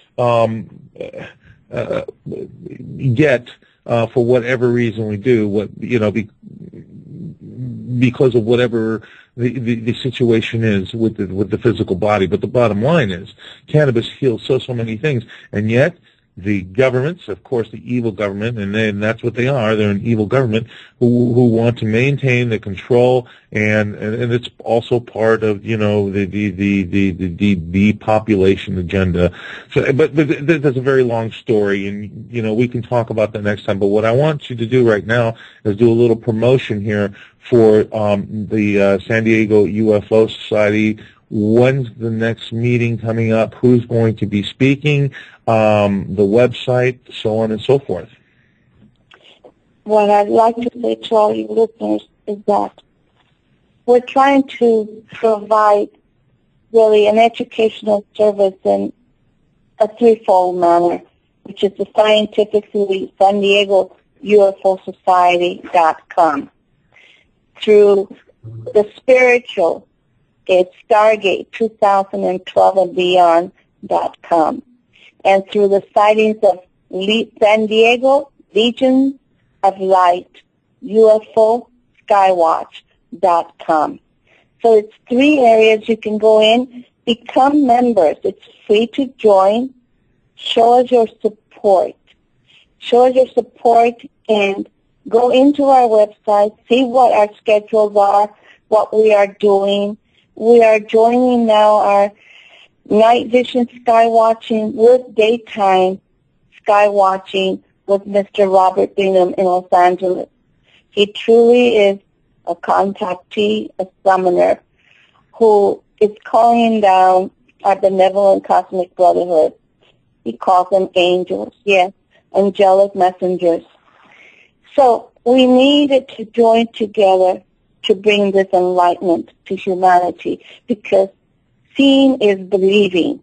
get for whatever reason we do, because of whatever the situation is with the physical body. But the bottom line is cannabis heals so many things, and yet the governments, of course, the evil government, and that's what they are. They're an evil government who want to maintain the control, and it's also part of the depopulation agenda. So, but that's a very long story, and we can talk about that next time. But what I want you to do right now is do a little promotion here for the San Diego UFO Society. When's the next meeting coming up? Who's going to be speaking? The website, so on and so forth. What I'd like to say to all you listeners is that we're trying to provide really an educational service in a threefold manner, which is the scientifically San Diego UFO Society.com. Through the spiritual, it's Stargate 2012 and Beyond.com. and through the sightings of San Diego, Legions of Light, UFO, Skywatch.com. So it's 3 areas you can go in. Become members. It's free to join. Show us your support. Show us your support and go into our website, see what our schedules are, what we are doing. We are joining now our night vision sky watching with daytime sky watching with Mr. Robert Bingham in Los Angeles. He truly is a contactee, a summoner, who is calling down our benevolent cosmic brotherhood. He calls them angels, yes, angelic messengers. So we needed to join together to bring this enlightenment to humanity, because seeing is believing.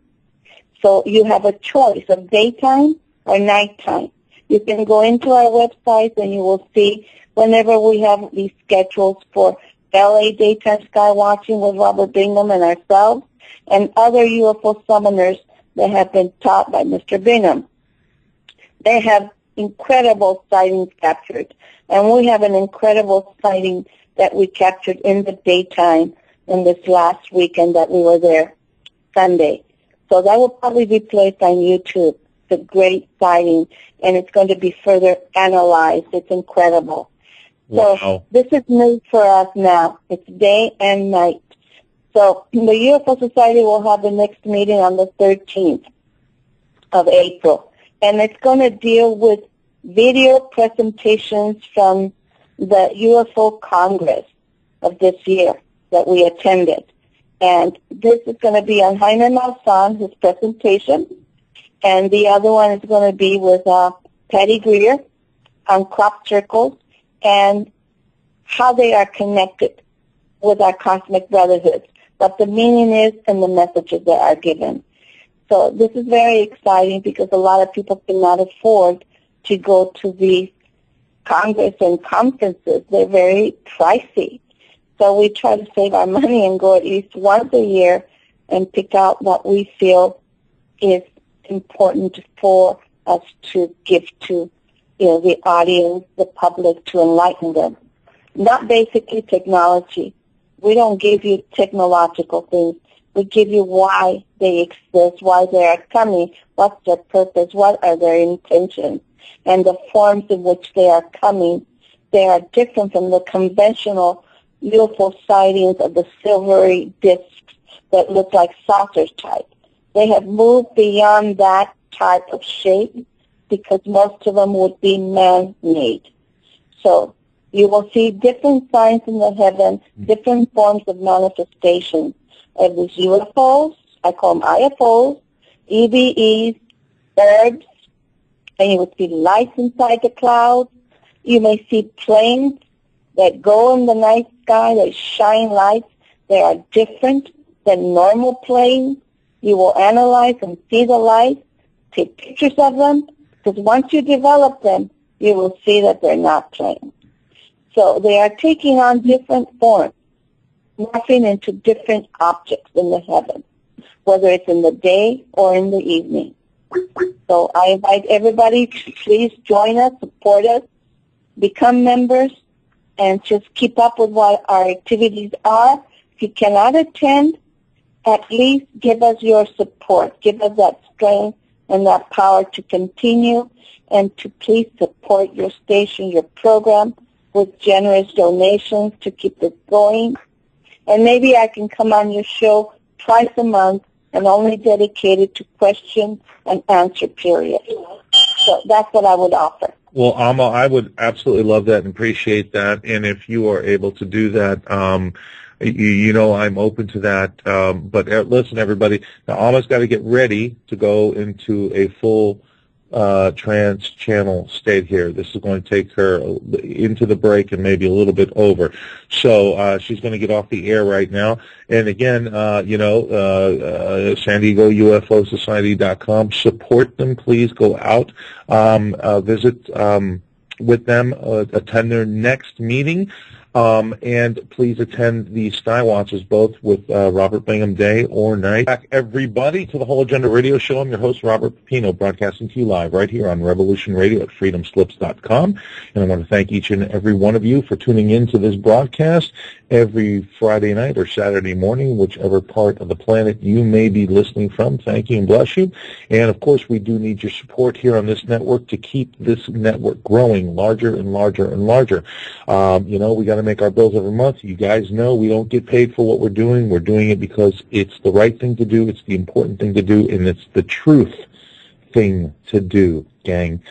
So you have a choice of daytime or nighttime. You can go into our website and you will see whenever we have these schedules for LA daytime sky watching with Robert Bingham and ourselves and other UFO summoners that have been taught by Mr. Bingham. They have incredible sightings captured, and we have an incredible sighting that we captured in the daytime in this last weekend that we were there, Sunday. So that will probably be placed on YouTube. It's a great sighting, and it's going to be further analyzed. It's incredible. Wow. So this is new for us now. It's day and night. So the UFO Society will have the next meeting on the 13th of April, and it's going to deal with video presentations from the UFO Congress of this year that we attended. And this is going to be on Jaime Maussan, his presentation, and the other one is going to be with Patty Greer on crop circles and how they are connected with our cosmic brotherhood, what the meaning is and the messages that are given. So this is very exciting because a lot of people cannot afford to go to these Congress and conferences. They're very pricey. So we try to save our money and go at least once a year and pick out what we feel is important for us to give to the audience, the public, to enlighten them. Not basically technology. We don't give you technological things. We give you why they exist, why they are coming, what's their purpose, what are their intentions, and the forms in which they are coming. They are different from the conventional UFO sightings of the silvery discs that look like saucer type. They have moved beyond that type of shape because most of them would be man-made. So you will see different signs in the heavens, different forms of manifestation of these UFOs. I call them IFOs, EVEs, herbs, and you will see lights inside the clouds. You may see planes that go in the night sky, that shine lights. They are different than normal planes. You will analyze and see the lights, take pictures of them, because once you develop them, you will see that they're not planes. So they are taking on different forms, morphing into different objects in the heavens, whether it's in the day or in the evening. So I invite everybody to please join us, support us, become members, and just keep up with what our activities are. If you cannot attend, at least give us your support. Give us that strength and that power to continue, and to please support your station, your program, with generous donations to keep it going. And maybe I can come on your show twice a month and only dedicated to question and answer period. So that's what I would offer. Well, Alma, I would absolutely love that and appreciate that. And if you are able to do that, you know I'm open to that. But listen, everybody, now Alma's got to get ready to go into a full trans-channel state here. This is going to take her into the break and maybe a little bit over. So she's going to get off the air right now. And again, San Diego UFO Society.com. Support them, please. Go out, visit with them, attend their next meeting. And please attend the Sky Watches, both with Robert Bingham day or night. Back, everybody, to the Whole Agenda Radio Show. I'm your host, Robert Peppino, broadcasting to you live right here on Revolution Radio at freedomslips.com. And I want to thank each and every one of you for tuning in to this broadcast every Friday night or Saturday morning, whichever part of the planet you may be listening from. Thank you and bless you. And, of course, we do need your support here on this network to keep this network growing larger and larger and larger. We got to make our bills every month. You guys know we don't get paid for what we're doing. We're doing it because it's the right thing to do, it's the important thing to do, and it's the truth thing to do, gang.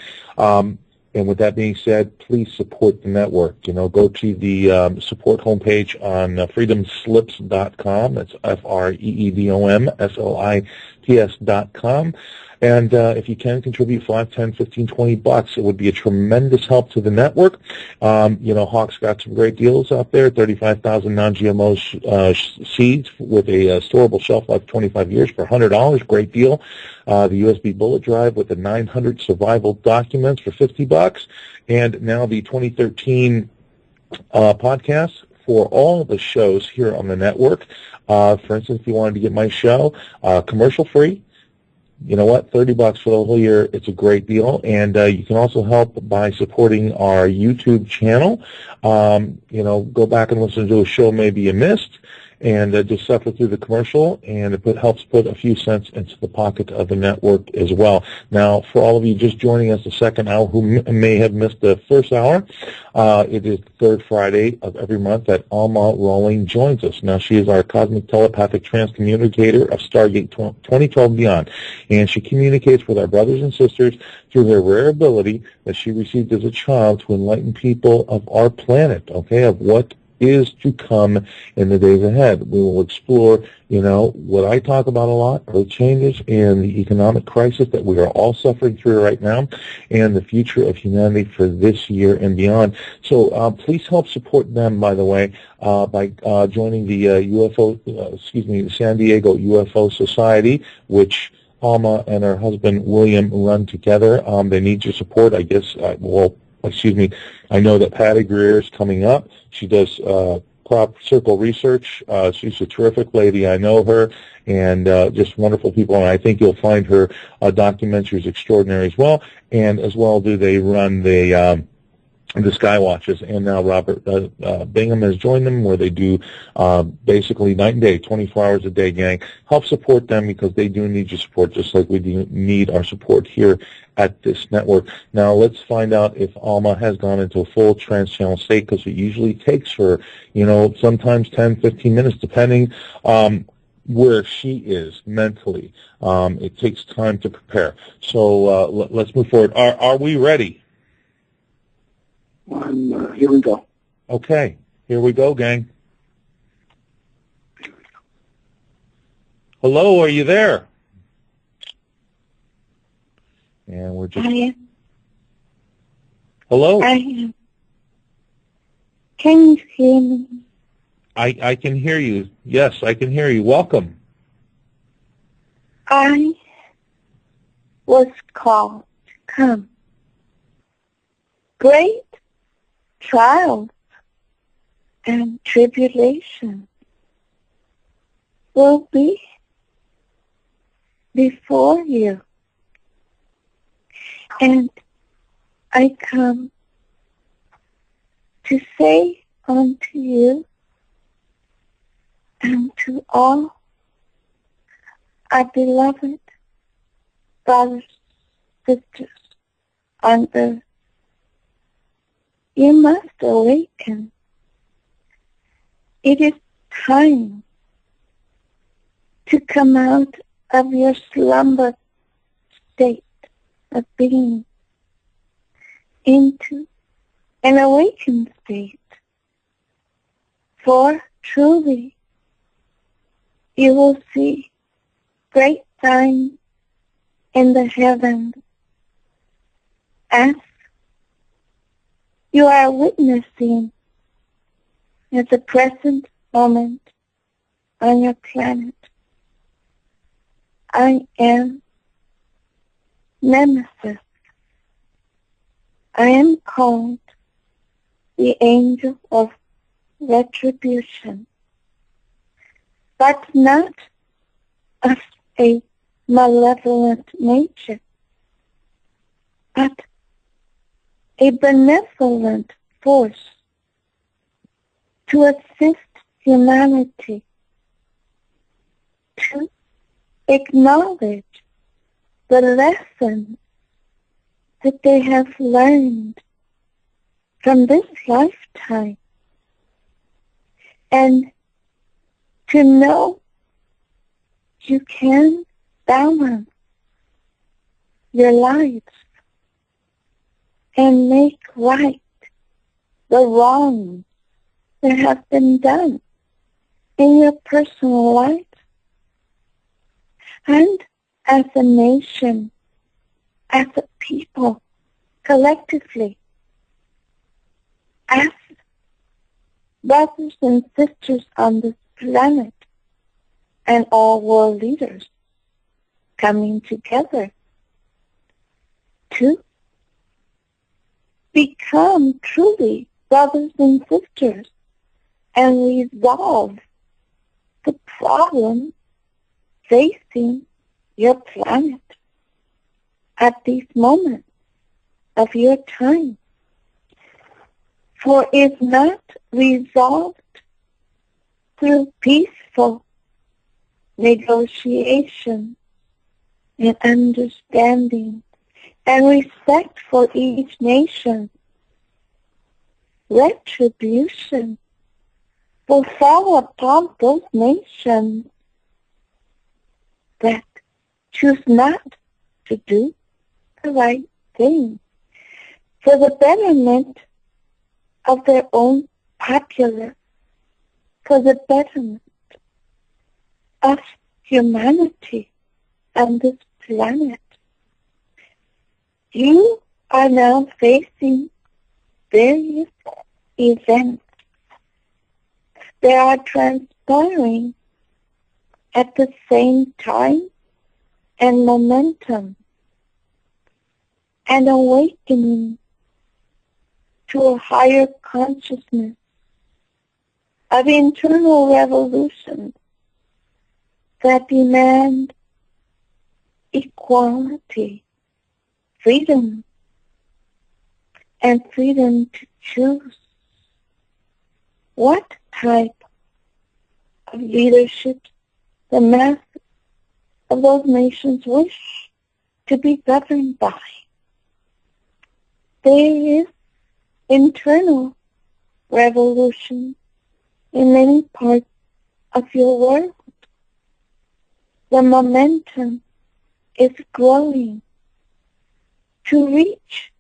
And with that being said, please support the network. Go to the support homepage on freedomslips.com. That's freedomslips.com. And if you can contribute $5, $10, $15, $20, it would be a tremendous help to the network. Hawk's got some great deals out there, 35,000 non-GMO seeds with a storable shelf life of 25 years for $100. Great deal. The USB bullet drive with the 900 survival documents for $50. And now the 2013 podcast for all the shows here on the network. For instance, if you wanted to get my show commercial-free, you know what, $30 for the whole year, it's a great deal. And you can also help by supporting our YouTube channel. Go back and listen to a show maybe you missed, and just suffer through the commercial, and it helps put a few cents into the pocket of the network as well. Now, for all of you just joining us the second hour who may have missed the first hour, it is the third Friday of every month that Alma Roehling joins us. Now, she is our cosmic telepathic transcommunicator of Stargate 2012 beyond, and she communicates with our brothers and sisters through their rare ability that she received as a child to enlighten people of our planet, of what is to come in the days ahead. We will explore, what I talk about a lot, are the changes in the economic crisis that we are all suffering through right now, and the future of humanity for this year and beyond. So please help support them, by the way, by joining the San Diego UFO Society, which Alma and her husband William run together. They need your support, I guess. I know that Patty Greer is coming up. She does crop circle research. She's a terrific lady. I know her, and just wonderful people. And I think you'll find her documentaries extraordinary as well. And as well do they run the Sky Watches, and now Robert Bingham has joined them, where they do basically night and day, 24 hours a day, gang. Help support them, because they do need your support, just like we do need our support here at this network. Now, let's find out if Alma has gone into a full trans-channel state, because it usually takes her, sometimes 10, 15 minutes, depending where she is mentally. It takes time to prepare. So let's move forward. Are we ready? Here we go. Okay, here we go, gang. Hello, are you there? And we're just... I am. Hello? I am. Can you hear me? I can hear you. Yes, I can hear you. Welcome. I was called to come. Great trials and tribulations will be before you. And I come to say unto you and to all our beloved brothers, sisters on earth, you must awaken. It is time to come out of your slumber state of being into an awakened state. For truly, you will see great signs in the heavens as you are witnessing at the present moment on your planet. I am Nemesis. I am called the angel of retribution, but not of a malevolent nature, but a benevolent force to assist humanity to acknowledge the lessons that they have learned from this lifetime, and to know you can balance your lives and make right the wrongs that have been done in your personal life and as a nation, as a people, collectively, as brothers and sisters on this planet, and all world leaders coming together to become truly brothers and sisters and resolve the problem facing your planet at these moments of your time. For if not resolved through peaceful negotiation and understanding and respect for each nation, retribution will fall upon those nations that choose not to do the right thing for the betterment of their own populace, for the betterment of humanity on this planet. You are now facing various events that are transpiring at the same time and momentum, and awakening to a higher consciousness of internal revolutions that demand equality, freedom, and freedom to choose what type of leadership the masses of those nations wish to be governed by. There is internal revolution in many parts of your world. The momentum is growing to reach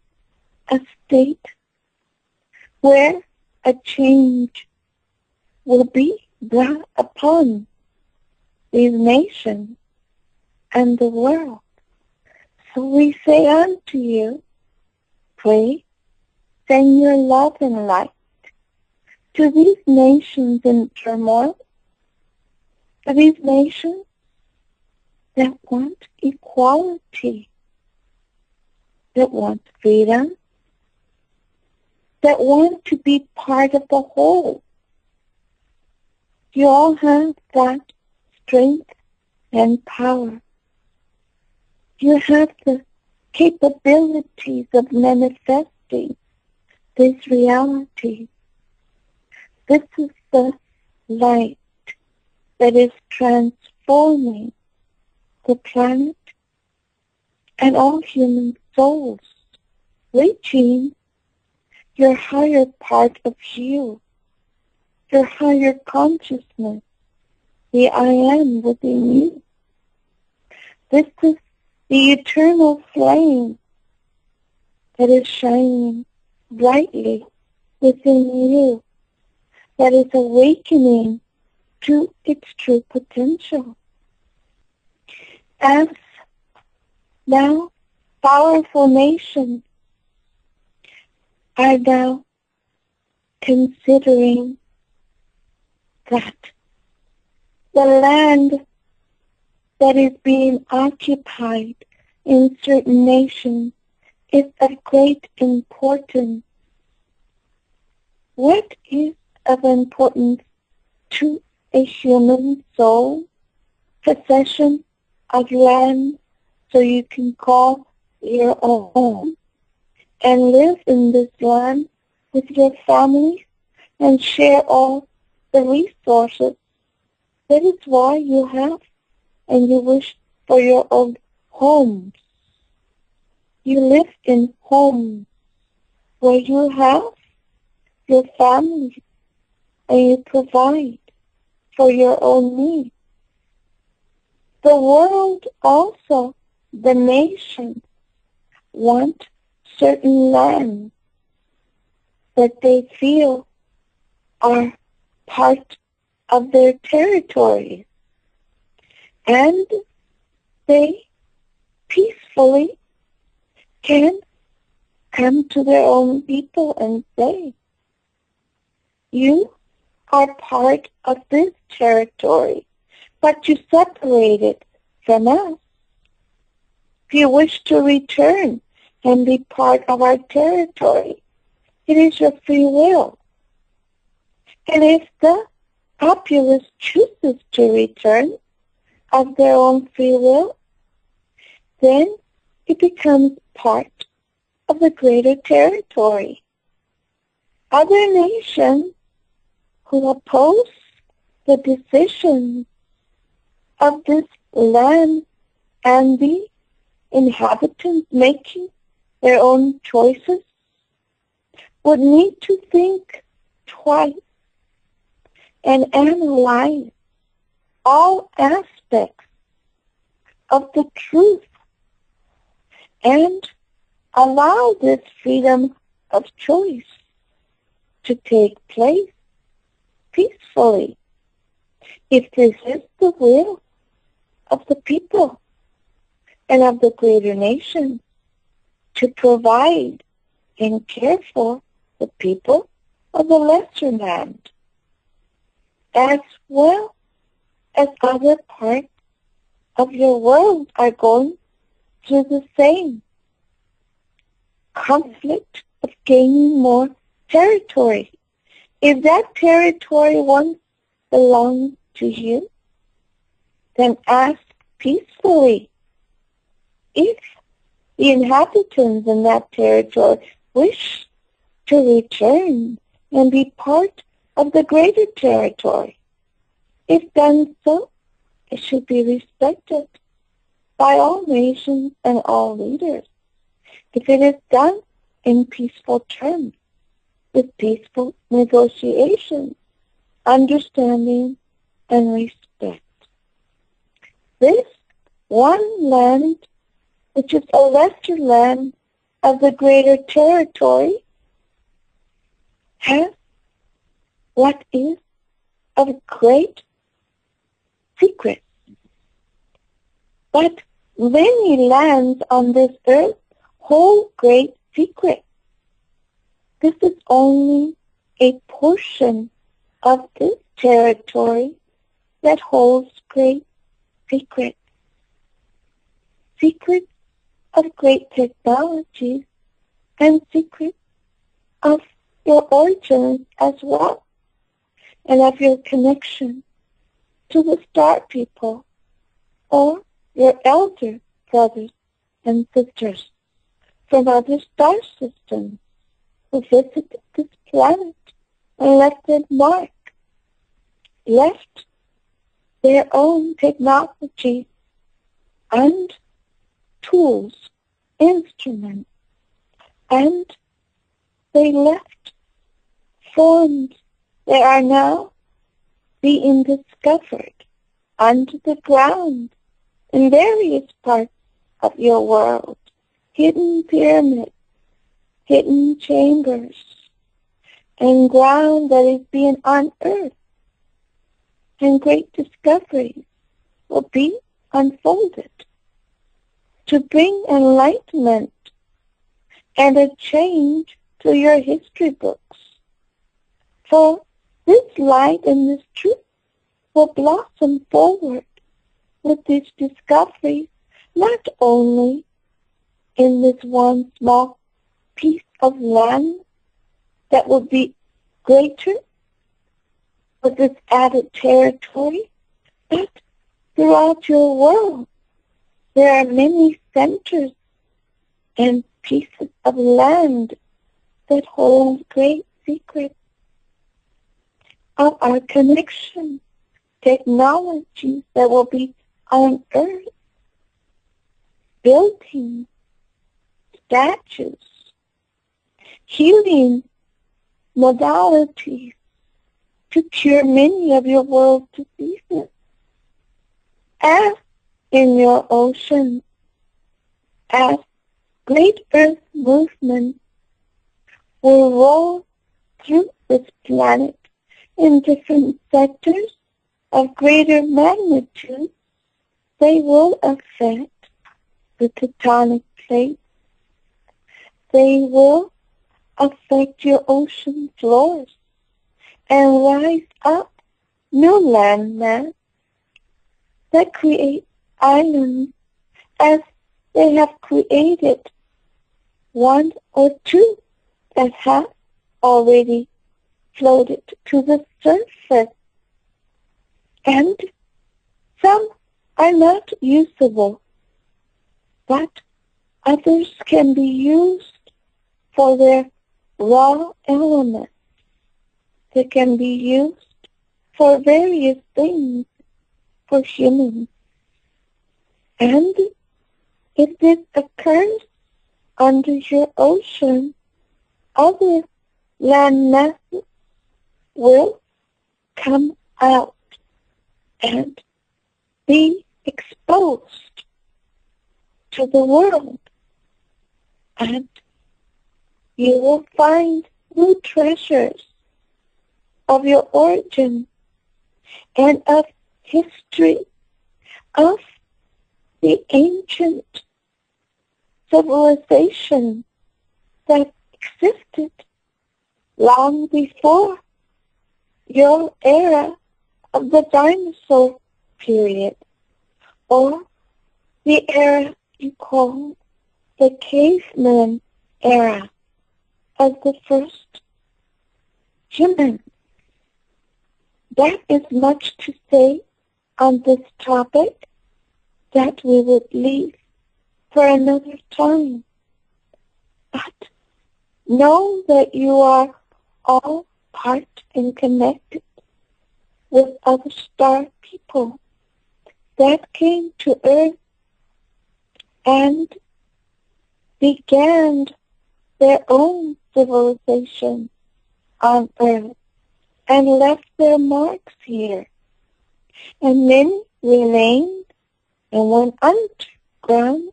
a state where a change will be brought upon these nations and the world. So we say unto you, pray, send your love and light to these nations in turmoil, to these nations that want equality, that want freedom, that want to be part of the whole. You all have that strength and power. You have the capabilities of manifesting this reality. This is the light that is transforming the planet and all human souls, reaching your higher part of you, your higher consciousness, the I am within you. This is the eternal flame that is shining brightly within you, that is awakening to its true potential. As now powerful nations are now considering that the land that is being occupied in certain nations is of great importance. What is of importance to a human soul, possession of land so you can call your own and live in this land with your family and share all the resources. That is why you have and you wish for your own homes. You live in homes where you have your family and you provide for your own needs. The world also, the nation, want certain lands that they feel are part of their territory. And they peacefully can come to their own people and say, you are part of this territory, but you separated from us. If you wish to return and be part of our territory, it is your free will. And if the populace chooses to return of their own free will, then it becomes part of the greater territory. Other nations who oppose the decision of this land and the inhabitants making their own choices would need to think twice and analyze all aspects of the truth and allow this freedom of choice to take place peacefully. If this is the will of the people and of the greater nation to provide and care for the people of the lesser land, as well as other parts of your world are going through the same conflict of gaining more territory. If that territory once belonged to you, then ask peacefully. If the inhabitants in that territory wish to return and be part of the greater territory, if done so, it should be respected by all nations and all leaders. If it is done in peaceful terms, with peaceful negotiations, understanding, and respect. This one land, which is a lesser land of the greater territory, has what is of great secret. But many lands on this earth hold great secret. This is only a portion of this territory that holds great secrets. Secrets of great technologies and secrets of your origins as well, and of your connection to the star people or your elder brothers and sisters from other star systems who visited this planet and left their mark, left their own technology and tools, instruments, and they left forms that are now being discovered under the ground in various parts of your world. Hidden pyramids, hidden chambers, and ground that is being unearthed. And great discoveries will be unfolded to bring enlightenment and a change to your history books. For this light and this truth will blossom forward with these discoveries, not only in this one small piece of land that will be greater with this added territory, but throughout your world, there are many centers and pieces of land that hold great secrets of our connection, technologies that will be unearthed, buildings, statues, healing modalities to cure many of your world's diseases. As in your ocean, as great earth movement will roll through this planet in different sectors of greater magnitude, they will affect the tectonic plates. They will affect your ocean floors and rise up new landmass that create islands as they have created one or two that have already floated to the surface. And some are not usable, but others can be used for their raw elements. They can be used for various things for humans. And if this occurs under your ocean, other land masses will come out and be exposed to the world. And you will find new treasures of your origin and of history of the ancient civilization that existed long before your era of the dinosaur period, or the era you call the caveman era of the first human. That is much to say on this topic that we would leave for another time. But know that you are all part and connected with other star people that came to Earth and began their own civilization on Earth and left their marks here. And many remained and went underground.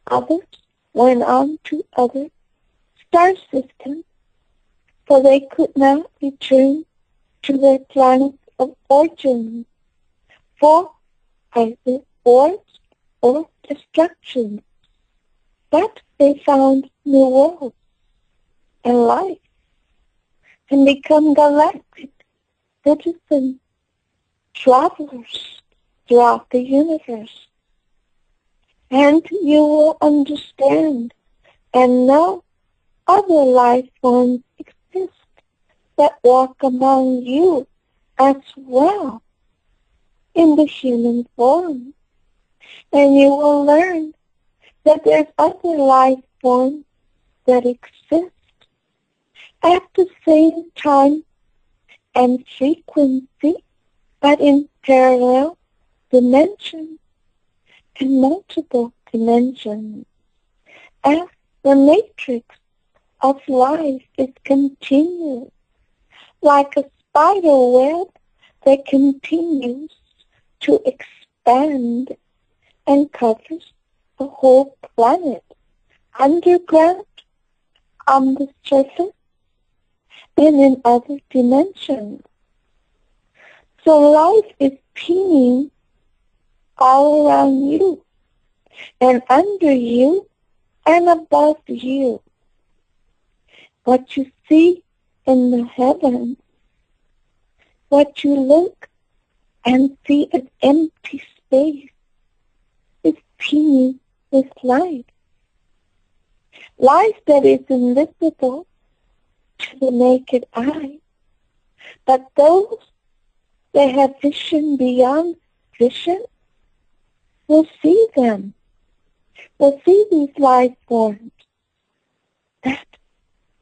Others went on to other star systems, for they could not return to their planet of origin for either wars or destruction. But they found new worlds and life and become galactic citizens, travelers throughout the universe. And you will understand and know other life forms exist that walk among you as well in the human form. And you will learn that there's other life forms that exist at the same time and frequency, but in parallel dimensions and multiple dimensions, as the matrix of life is continuous, like a spider web that continues to expand and covers the whole planet, underground, on the surface, and in other dimensions. So life is teeming all around you, and under you, and above you. What you see in the heavens, what you look and see as empty space, is teeming with life. Life that is invisible to the naked eye, but those that have vision beyond vision will see them, will see these life forms that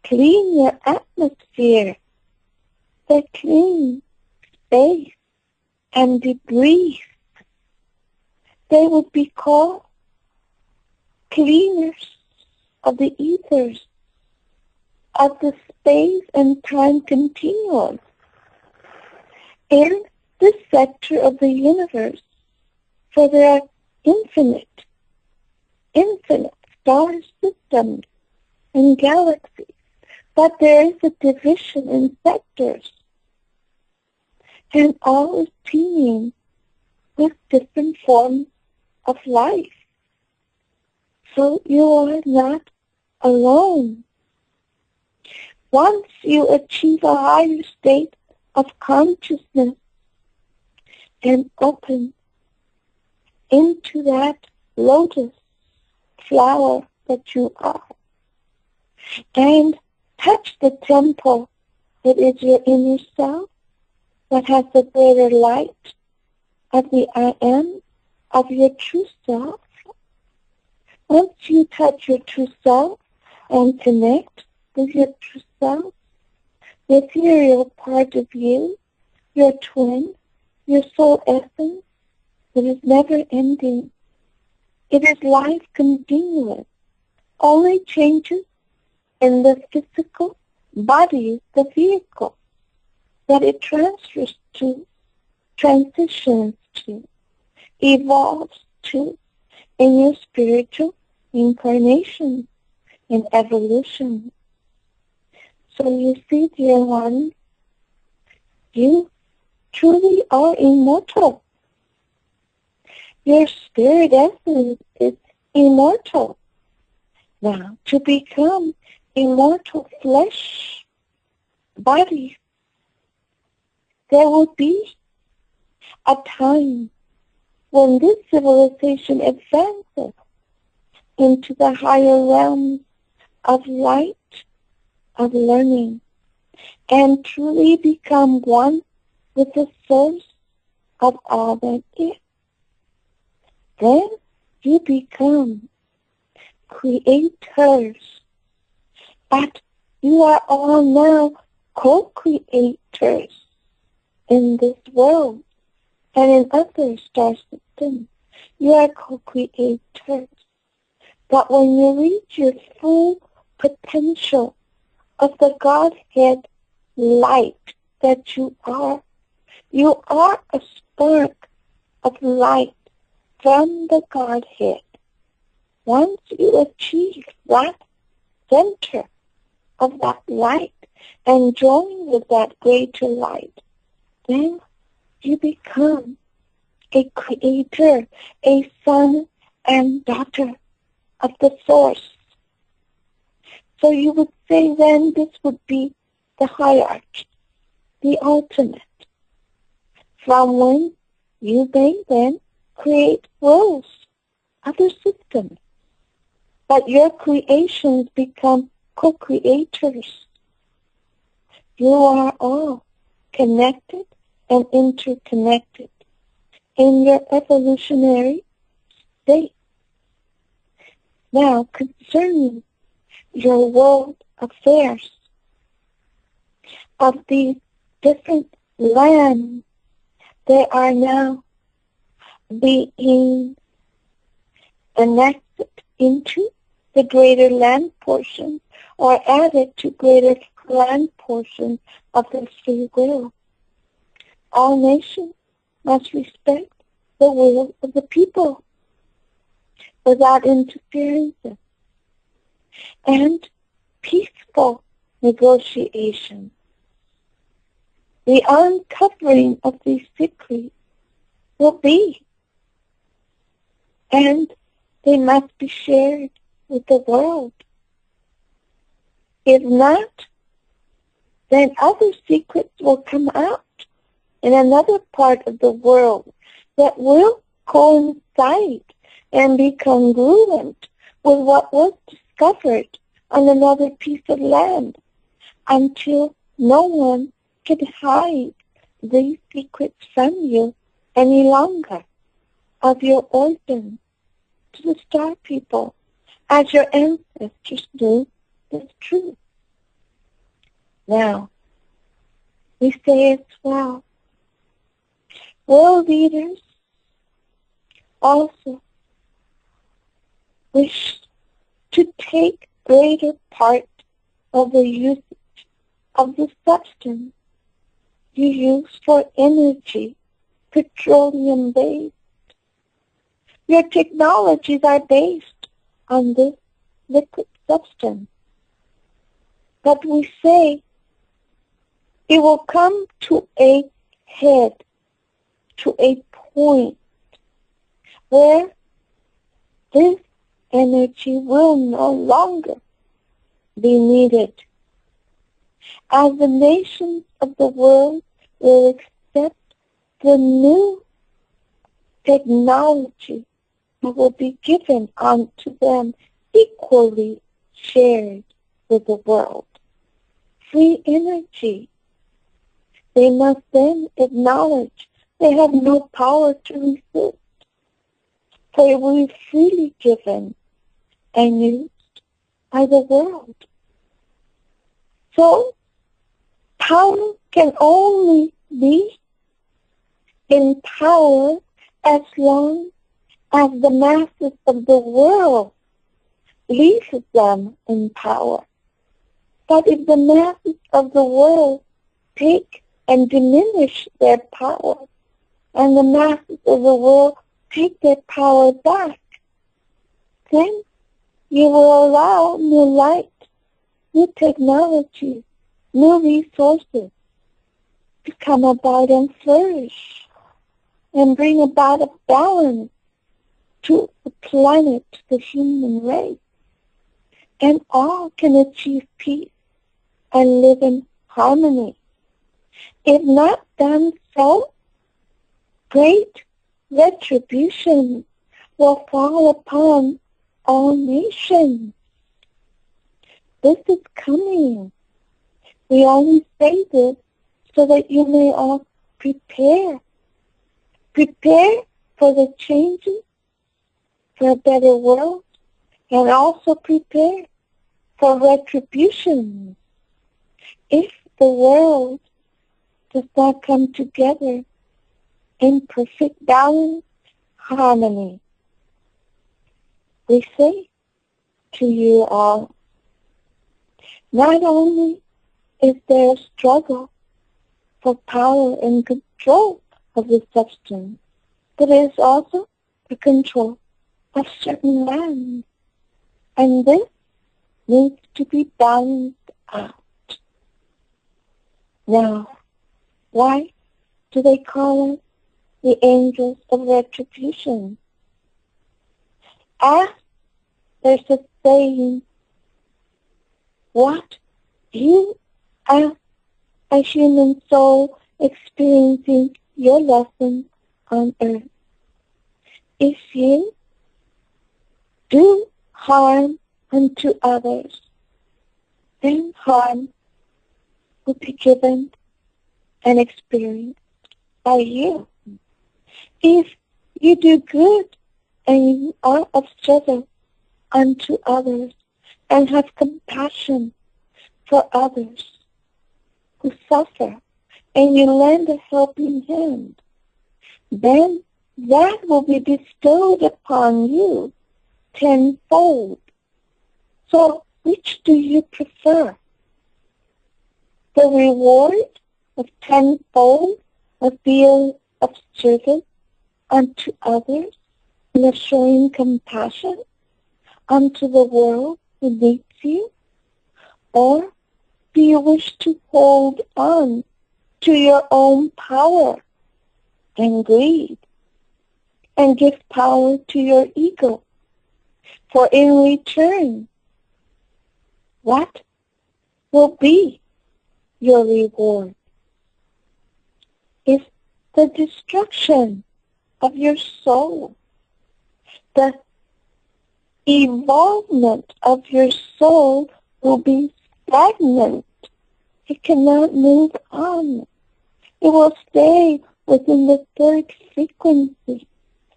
clean your atmosphere, that clean space and debris. They would be called cleaners of the ethers, of the space and time continuum in this sector of the universe. For there are infinite star systems and galaxies, but there is a division in sectors, and all is teeming with different forms of life. So you are not alone. Once you achieve a higher state of consciousness and open into that lotus flower that you are, and touch the temple that is your inner self, that has the greater light of the I am, of your true self. Once you touch your true self and connect with your true self, the ethereal part of you, your twin, your soul essence, that is never ending. It is life continuous. Only changes in the physical body, the vehicle that it transfers to, transitions to, evolves to in your spiritual incarnation and evolution. So you see, dear one, you truly are immortal. Your spirit essence is immortal. Now, to become immortal flesh body, there will be a time when this civilization advances into the higher realms of light, of learning, and truly become one with the source of all that is. Then you become creators. But you are all now co-creators in this world and in other star systems. You are co-creators. But when you reach your full potential of the Godhead light that you are a spark of light from the Godhead. Once you achieve that center of that light and join with that greater light, then you become a creator, a son and daughter of the source. So you would say then this would be the hierarchy, the ultimate, from when you may then create roles, other systems. But your creations become co-creators. You are all connected and interconnected in your evolutionary state. Now, concerning your world affairs of these different lands, they are now being annexed into the greater land portion or added to greater land portions of the free will. All nations must respect the will of the people without interference and peaceful negotiation. The uncovering of these secrets will be, and they must be shared with the world. If not, then other secrets will come out in another part of the world that will coincide and be congruent with what was discovered on another piece of land until no one can hide these secrets from you any longer of your origin to the star people, as your ancestors knew is true. Now, we say as well, world leaders also wish to take greater part of the usage of the substance you use for energy, petroleum-based. Your technologies are based on this liquid substance. But we say it will come to a head, to a point where this energy will no longer be needed, as the nations of the world will accept the new technology that will be given unto them, equally shared with the world. Free energy. They must then acknowledge they have no power to resist, for it will be freely given and used by the world. So, power can only be in power as long as the masses of the world leave them in power. But if the masses of the world take and diminish their power, and the masses of the world take their power back, then you will allow new light, new technology, new resources to come about and flourish and bring about a balance to the planet, the human race. And all can achieve peace and live in harmony. If not done so, great retribution will fall upon all nations. This is coming. We only say this so that you may all prepare. Prepare for the changes, for a better world, and also prepare for retribution. If the world does not come together in perfect balance, harmony, we say to you all, not only is there a struggle for power and control of the substance, but there is also the control of certain lands. And this needs to be balanced out. Now, why do they call us the angels of retribution? As there's a saying, what you as a human soul experiencing your lesson on earth, if you do harm unto others, then harm will be given and experienced by you. If you do good and you are of service unto others and have compassion for others who suffer, and you lend a helping hand, then that will be bestowed upon you tenfold. So which do you prefer? The reward of tenfold of being of service unto others and of showing compassion unto the world who needs you? Or do you wish to hold on to your own power and greed and give power to your ego? For in return, what will be your reward? Is the destruction of your soul, the evolvement of your soul will be stagnant. It cannot move on. It will stay within the third frequency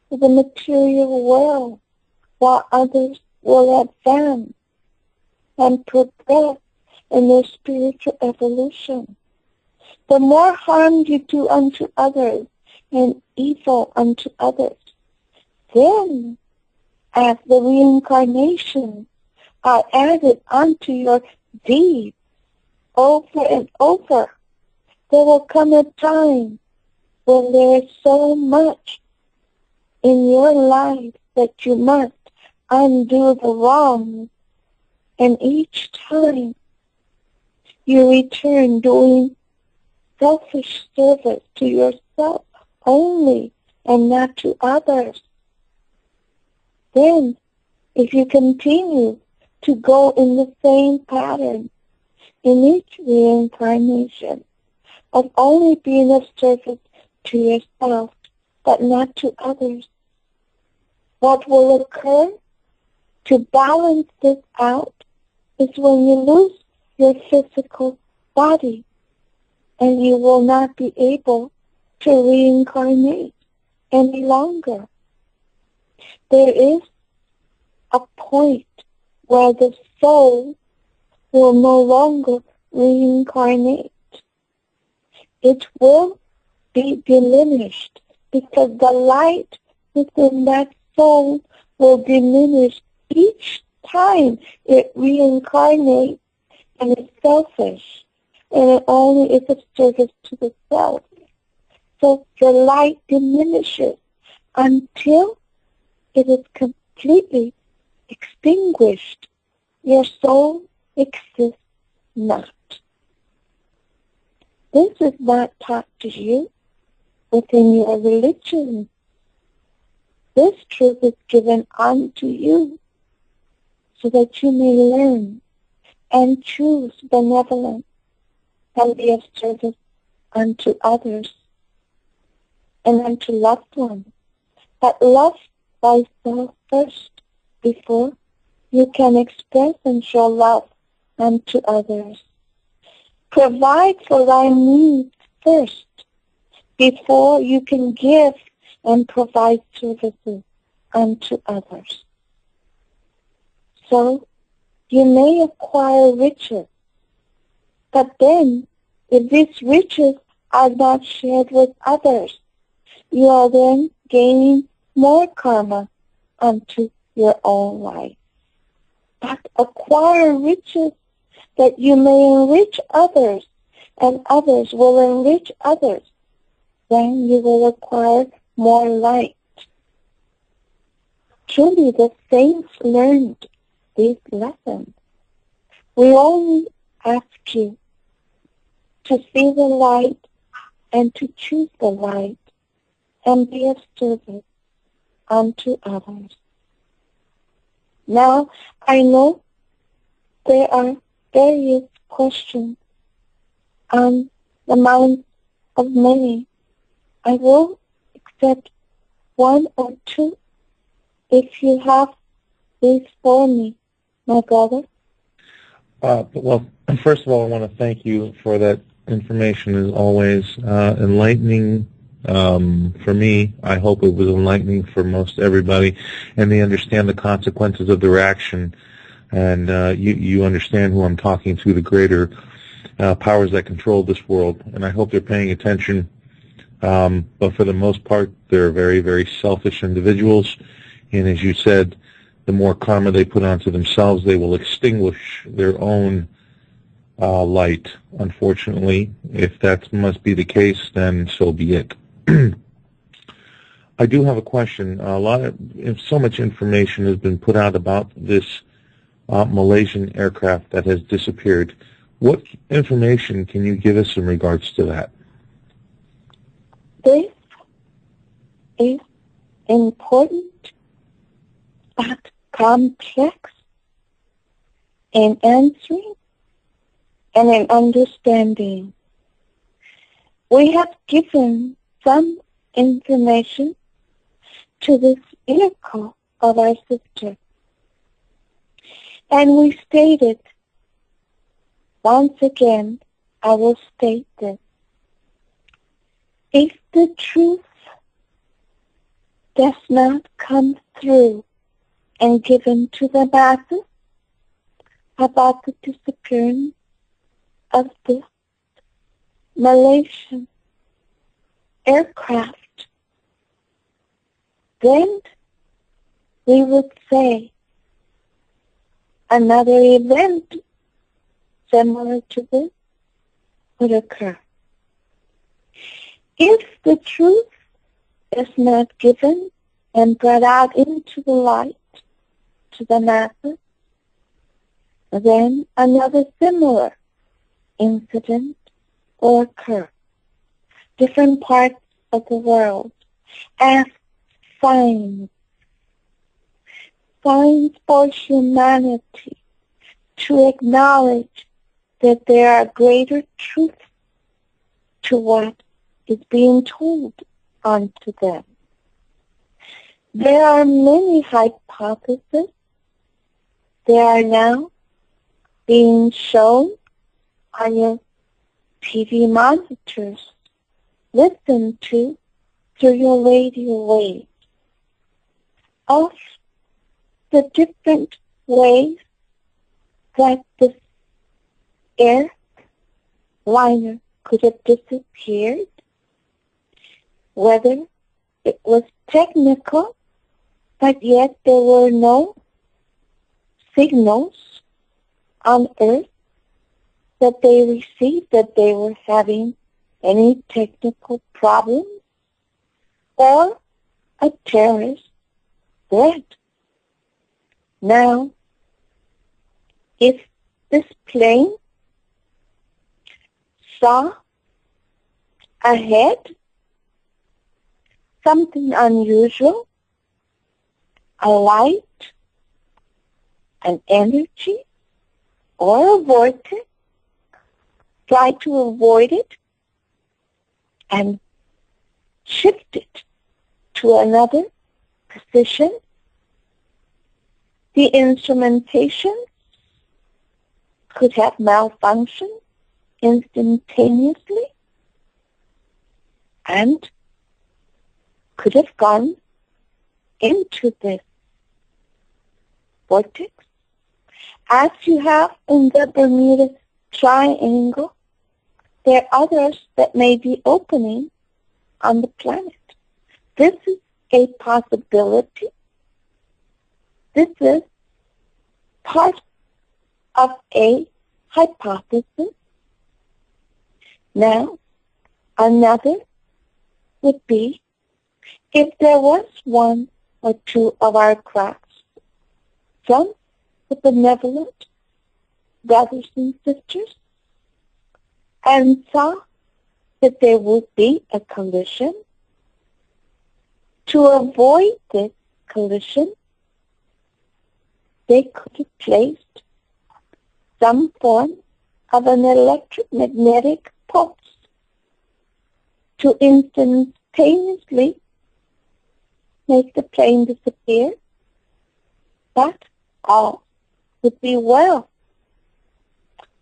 of the material world, while others will advance and progress in their spiritual evolution. The more harm you do unto others and evil unto others, then as the reincarnations are added unto your deeds over and over, there will come a time when there is so much in your life that you must undo the wrong, and each time you return doing selfish service to yourself only and not to others. Then, if you continue to go in the same pattern in each reincarnation of only being of service to yourself but not to others, what will occur to balance this out is when you lose your physical body, and you will not be able to reincarnate any longer. There is a point where the soul will no longer reincarnate. It will be diminished because the light within that soul will diminish each time it reincarnates, and is selfish, and it only is of service to the self. So the light diminishes until it is completely extinguished. Your soul exists not. This is not taught to you within your religion. This truth is given unto you so that you may learn and choose benevolence and be of service unto others and unto loved ones. But love thyself first before you can express and show love unto others. Provide for thy needs first before you can give and provide services unto others. So, you may acquire riches, but then, if these riches are not shared with others, you are then gaining more karma unto your own life. But acquire riches that you may enrich others, and others will enrich others. Then you will acquire more light. Truly, the saints learned these lessons. We only ask you to see the light and to choose the light and be of service unto others. Now, I know there are various questions on the minds of many. I will accept one or two if you have these for me, my brother. Well, first of all, I want to thank you for that information. As always, enlightening for me. I hope it was enlightening for most everybody, and they understand the consequences of their action. And you understand who I'm talking to, the greater powers that control this world. And I hope they're paying attention. But for the most part, they're very, very selfish individuals. And as you said, the more karma they put onto themselves, they will extinguish their own light. Unfortunately, if that must be the case, then so be it. I do have a question. So much information has been put out about this Malaysian aircraft that has disappeared. What information can you give us in regards to that? This is important but complex in answering and in understanding. We have given some information to this vehicle of our sister. And we stated, once again, I will state this. If the truth does not come through and given to the masses about the disappearance of this Malaysian aircraft, then we would say another event similar to this would occur. If the truth is not given and brought out into the light to the masses, then another similar incident will occur. Different parts of the world as signs for humanity to acknowledge that there are greater truths to what is being told unto them. There are many hypotheses. They are now being shown on your TV monitors, listened to through your radio waves, of the different ways that this airliner could have disappeared, whether it was technical, but yet there were no signals on Earth that they received that they were having any technical problems, or a terrorist threat. Now, if this plane saw ahead something unusual, a light, an energy, or a vortex, try to avoid it and shift it to another position, the instrumentation could have malfunctioned instantaneously and could have gone into this vortex. As you have in the Bermuda Triangle, there are others that may be opening on the planet. This is a possibility. This is part of a hypothesis. Now, another would be if there was one or two of our crafts, some the benevolent brothers and sisters, and saw that there would be a collision. To avoid this collision, they could have placed some form of an electromagnetic pulse to instantaneously make the plane disappear, but all would be well,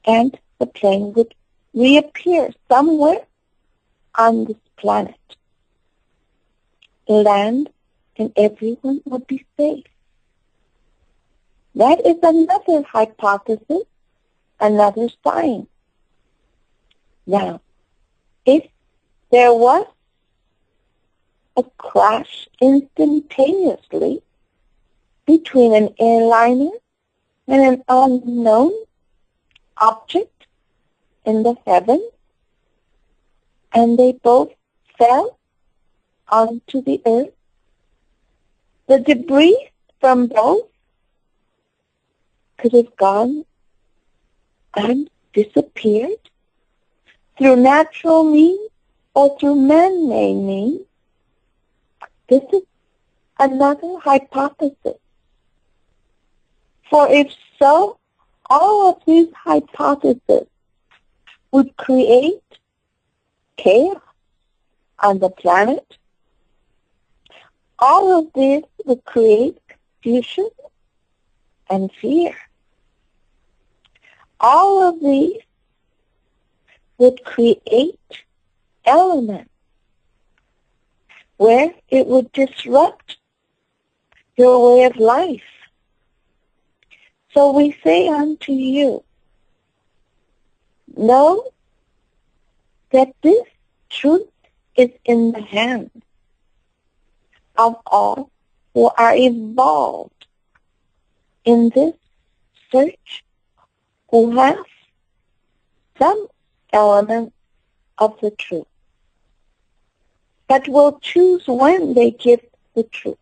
and the plane would reappear somewhere on this planet. Land and everyone would be safe. That is another hypothesis, another sign. Now, if there was a crash instantaneously between an airliner and an unknown object in the heavens, and they both fell onto the earth, the debris from both could have gone and disappeared through natural means or through man-made means. This is another hypothesis. For if so, all of these hypotheses would create chaos on the planet. All of this would create confusion and fear. All of these would create elements where it would disrupt your way of life. So we say unto you, know that this truth is in the hands of all who are involved in this search, who have some element of the truth, but will choose when they give the truth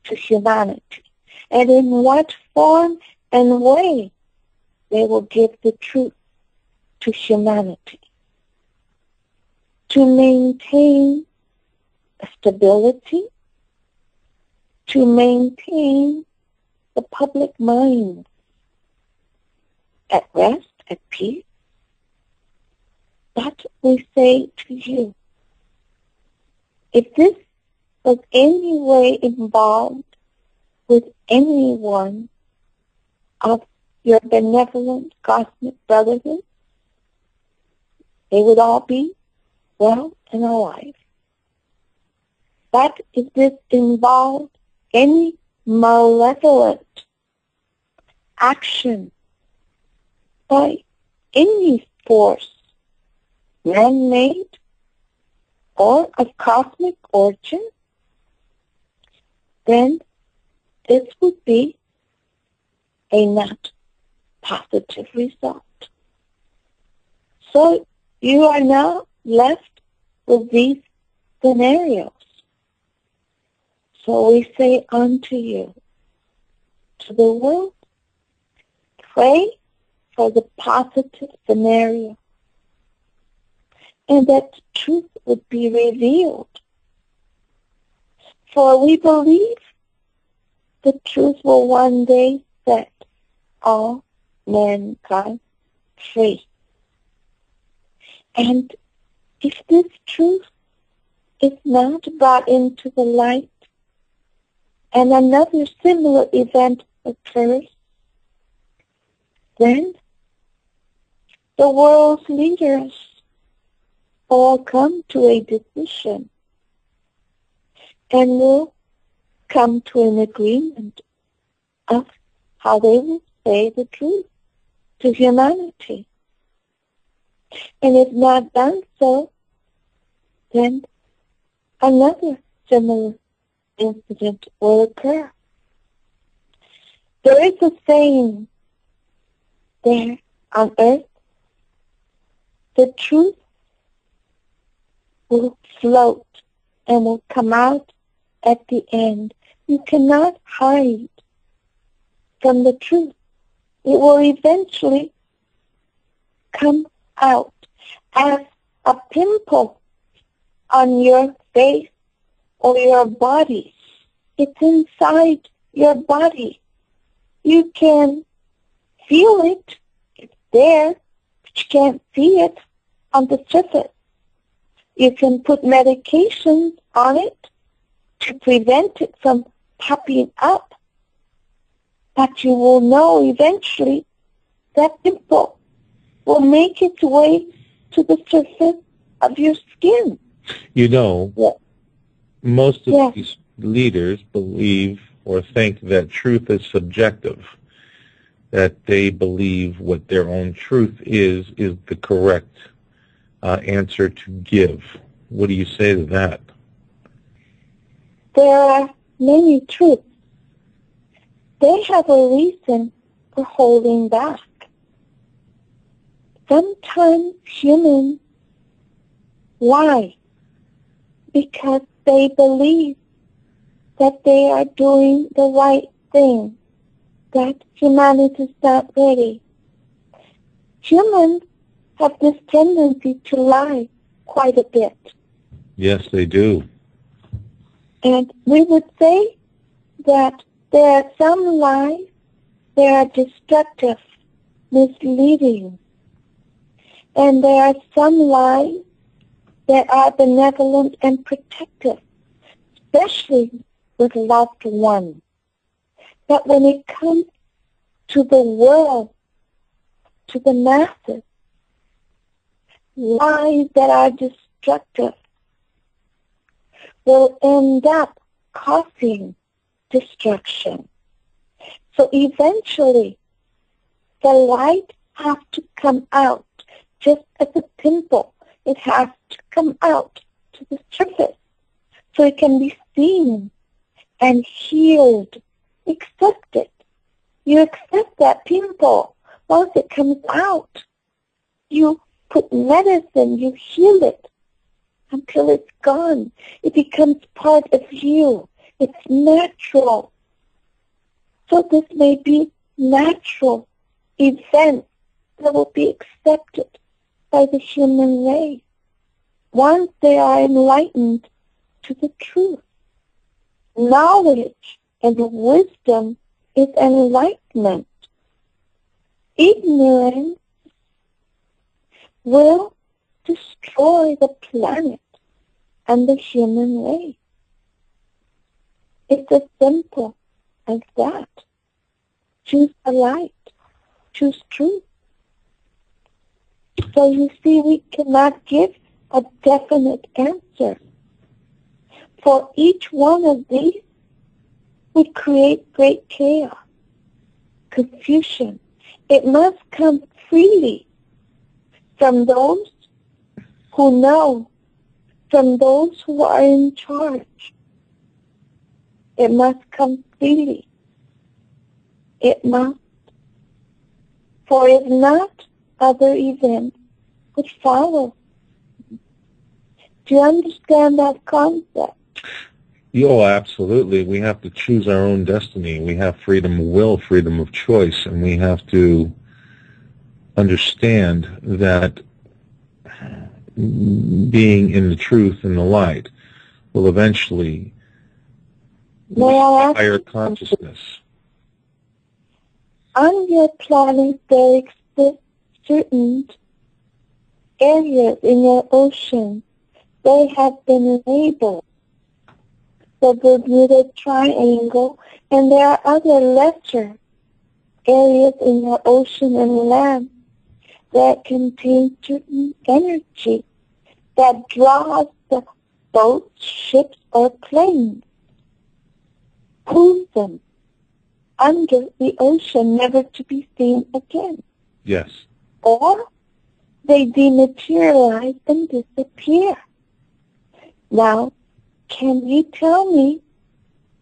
to humanity, and in what form and way they will give the truth to humanity, to maintain stability, to maintain the public mind at rest, at peace. That we say to you. If this was any way involved with any one of your benevolent cosmic brotherhood, they would all be well and alive. But if this involved any malevolent action by any force, man-made or of cosmic origin, then this would be a not positive result. So you are now left with these scenarios. So we say unto you, to the world, pray for the positive scenario, and that truth would be revealed. For we believe the truth will one day set all mankind free. And if this truth is not brought into the light, and another similar event occurs, then the world's leaders all come to a decision and will come to an agreement of how they will say the truth to humanity. And if not done so, then another similar incident will occur. There is a saying there on earth, the truth will float and will come out at the end. You cannot hide from the truth. It will eventually come out as a pimple on your face or your body. It's inside your body. You can feel it. It's there, but you can't see it on the surface. You can put medication on it to prevent it from popping up. But you will know eventually that pimple will make its way to the surface of your skin. You know, Yeah. most of Yes. these leaders believe or think that truth is subjective, that they believe what their own truth is the correct answer to give. What do you say to that? There are many truths. They have a reason for holding back. Sometimes humans lie because they believe that they are doing the right thing, that humanity is not ready. Humans have this tendency to lie quite a bit. Yes, they do. And we would say that there are some lies that are destructive, misleading, and there are some lies that are benevolent and protective, especially with loved ones. But when it comes to the world, to the masses, lies that are destructive will end up causing destruction. So eventually, the light has to come out, just as a pimple. It has to come out to the surface so it can be seen and healed. Accept it. You accept that pimple. Once it comes out, you put medicine, you heal it until it's gone. It becomes part of you. It's natural. So this may be natural events that will be accepted by the human race once they are enlightened to the truth. Knowledge and wisdom is enlightenment. Ignorance will destroy the planet and the human race. It's as simple as that. Choose the light. Choose truth. So you see, we cannot give a definite answer. For each one of these would create great chaos, confusion. It must come freely from those who know, from those who are in charge. It must come freely. It must. For if not, other events would follow. Do you understand that concept? Oh, absolutely. We have to choose our own destiny. We have freedom of will, freedom of choice, and we have to understand that being in the truth and the light will eventually reach a higher consciousness. On your planet, there exist certain areas in your ocean. They have been labeled the Bermuda Triangle, and there are other lesser areas in your ocean and land that contain certain energy that draws the boats, ships, or planes. Pulls them under the ocean, never to be seen again. Yes. Or they dematerialize and disappear. Now, can you tell me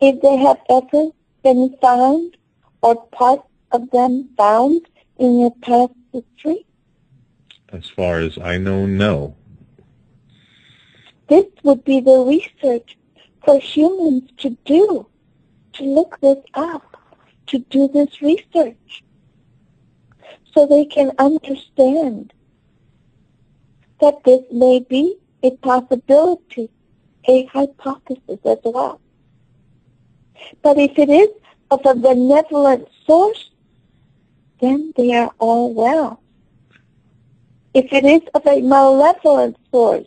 if they have ever been found or parts of them found in your past history? As far as I know, no. This would be the research for humans to do, to look this up, to do this research, so they can understand that this may be a possibility, a hypothesis as well. But if it is of a benevolent source, then they are all well. If it is of a malevolent source,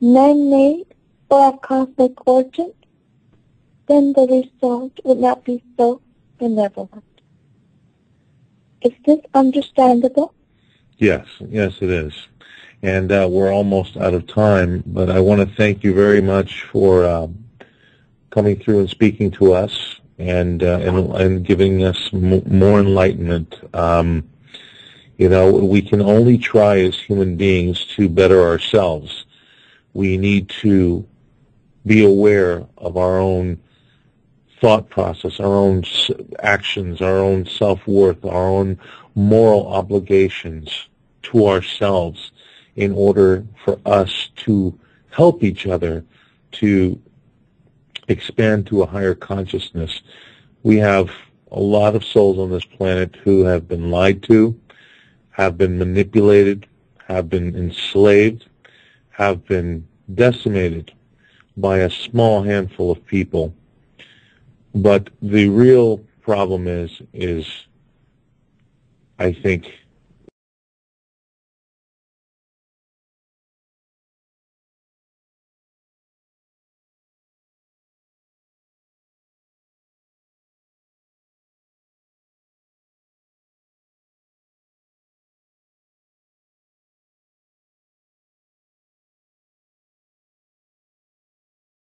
man-made or of cosmic origin, then the result would not be so benevolent. Is this understandable? Yes, yes it is. And we're almost out of time, but I want to thank you very much for coming through and speaking to us and giving us more enlightenment. You know, we can only try as human beings to better ourselves. We need to be aware of our own thought process, our own actions, our own self-worth, our own moral obligations to ourselves in order for us to help each other to expand to a higher consciousness. We have a lot of souls on this planet who have been lied to, have been manipulated, have been enslaved, have been decimated by a small handful of people. But the real problem is I think,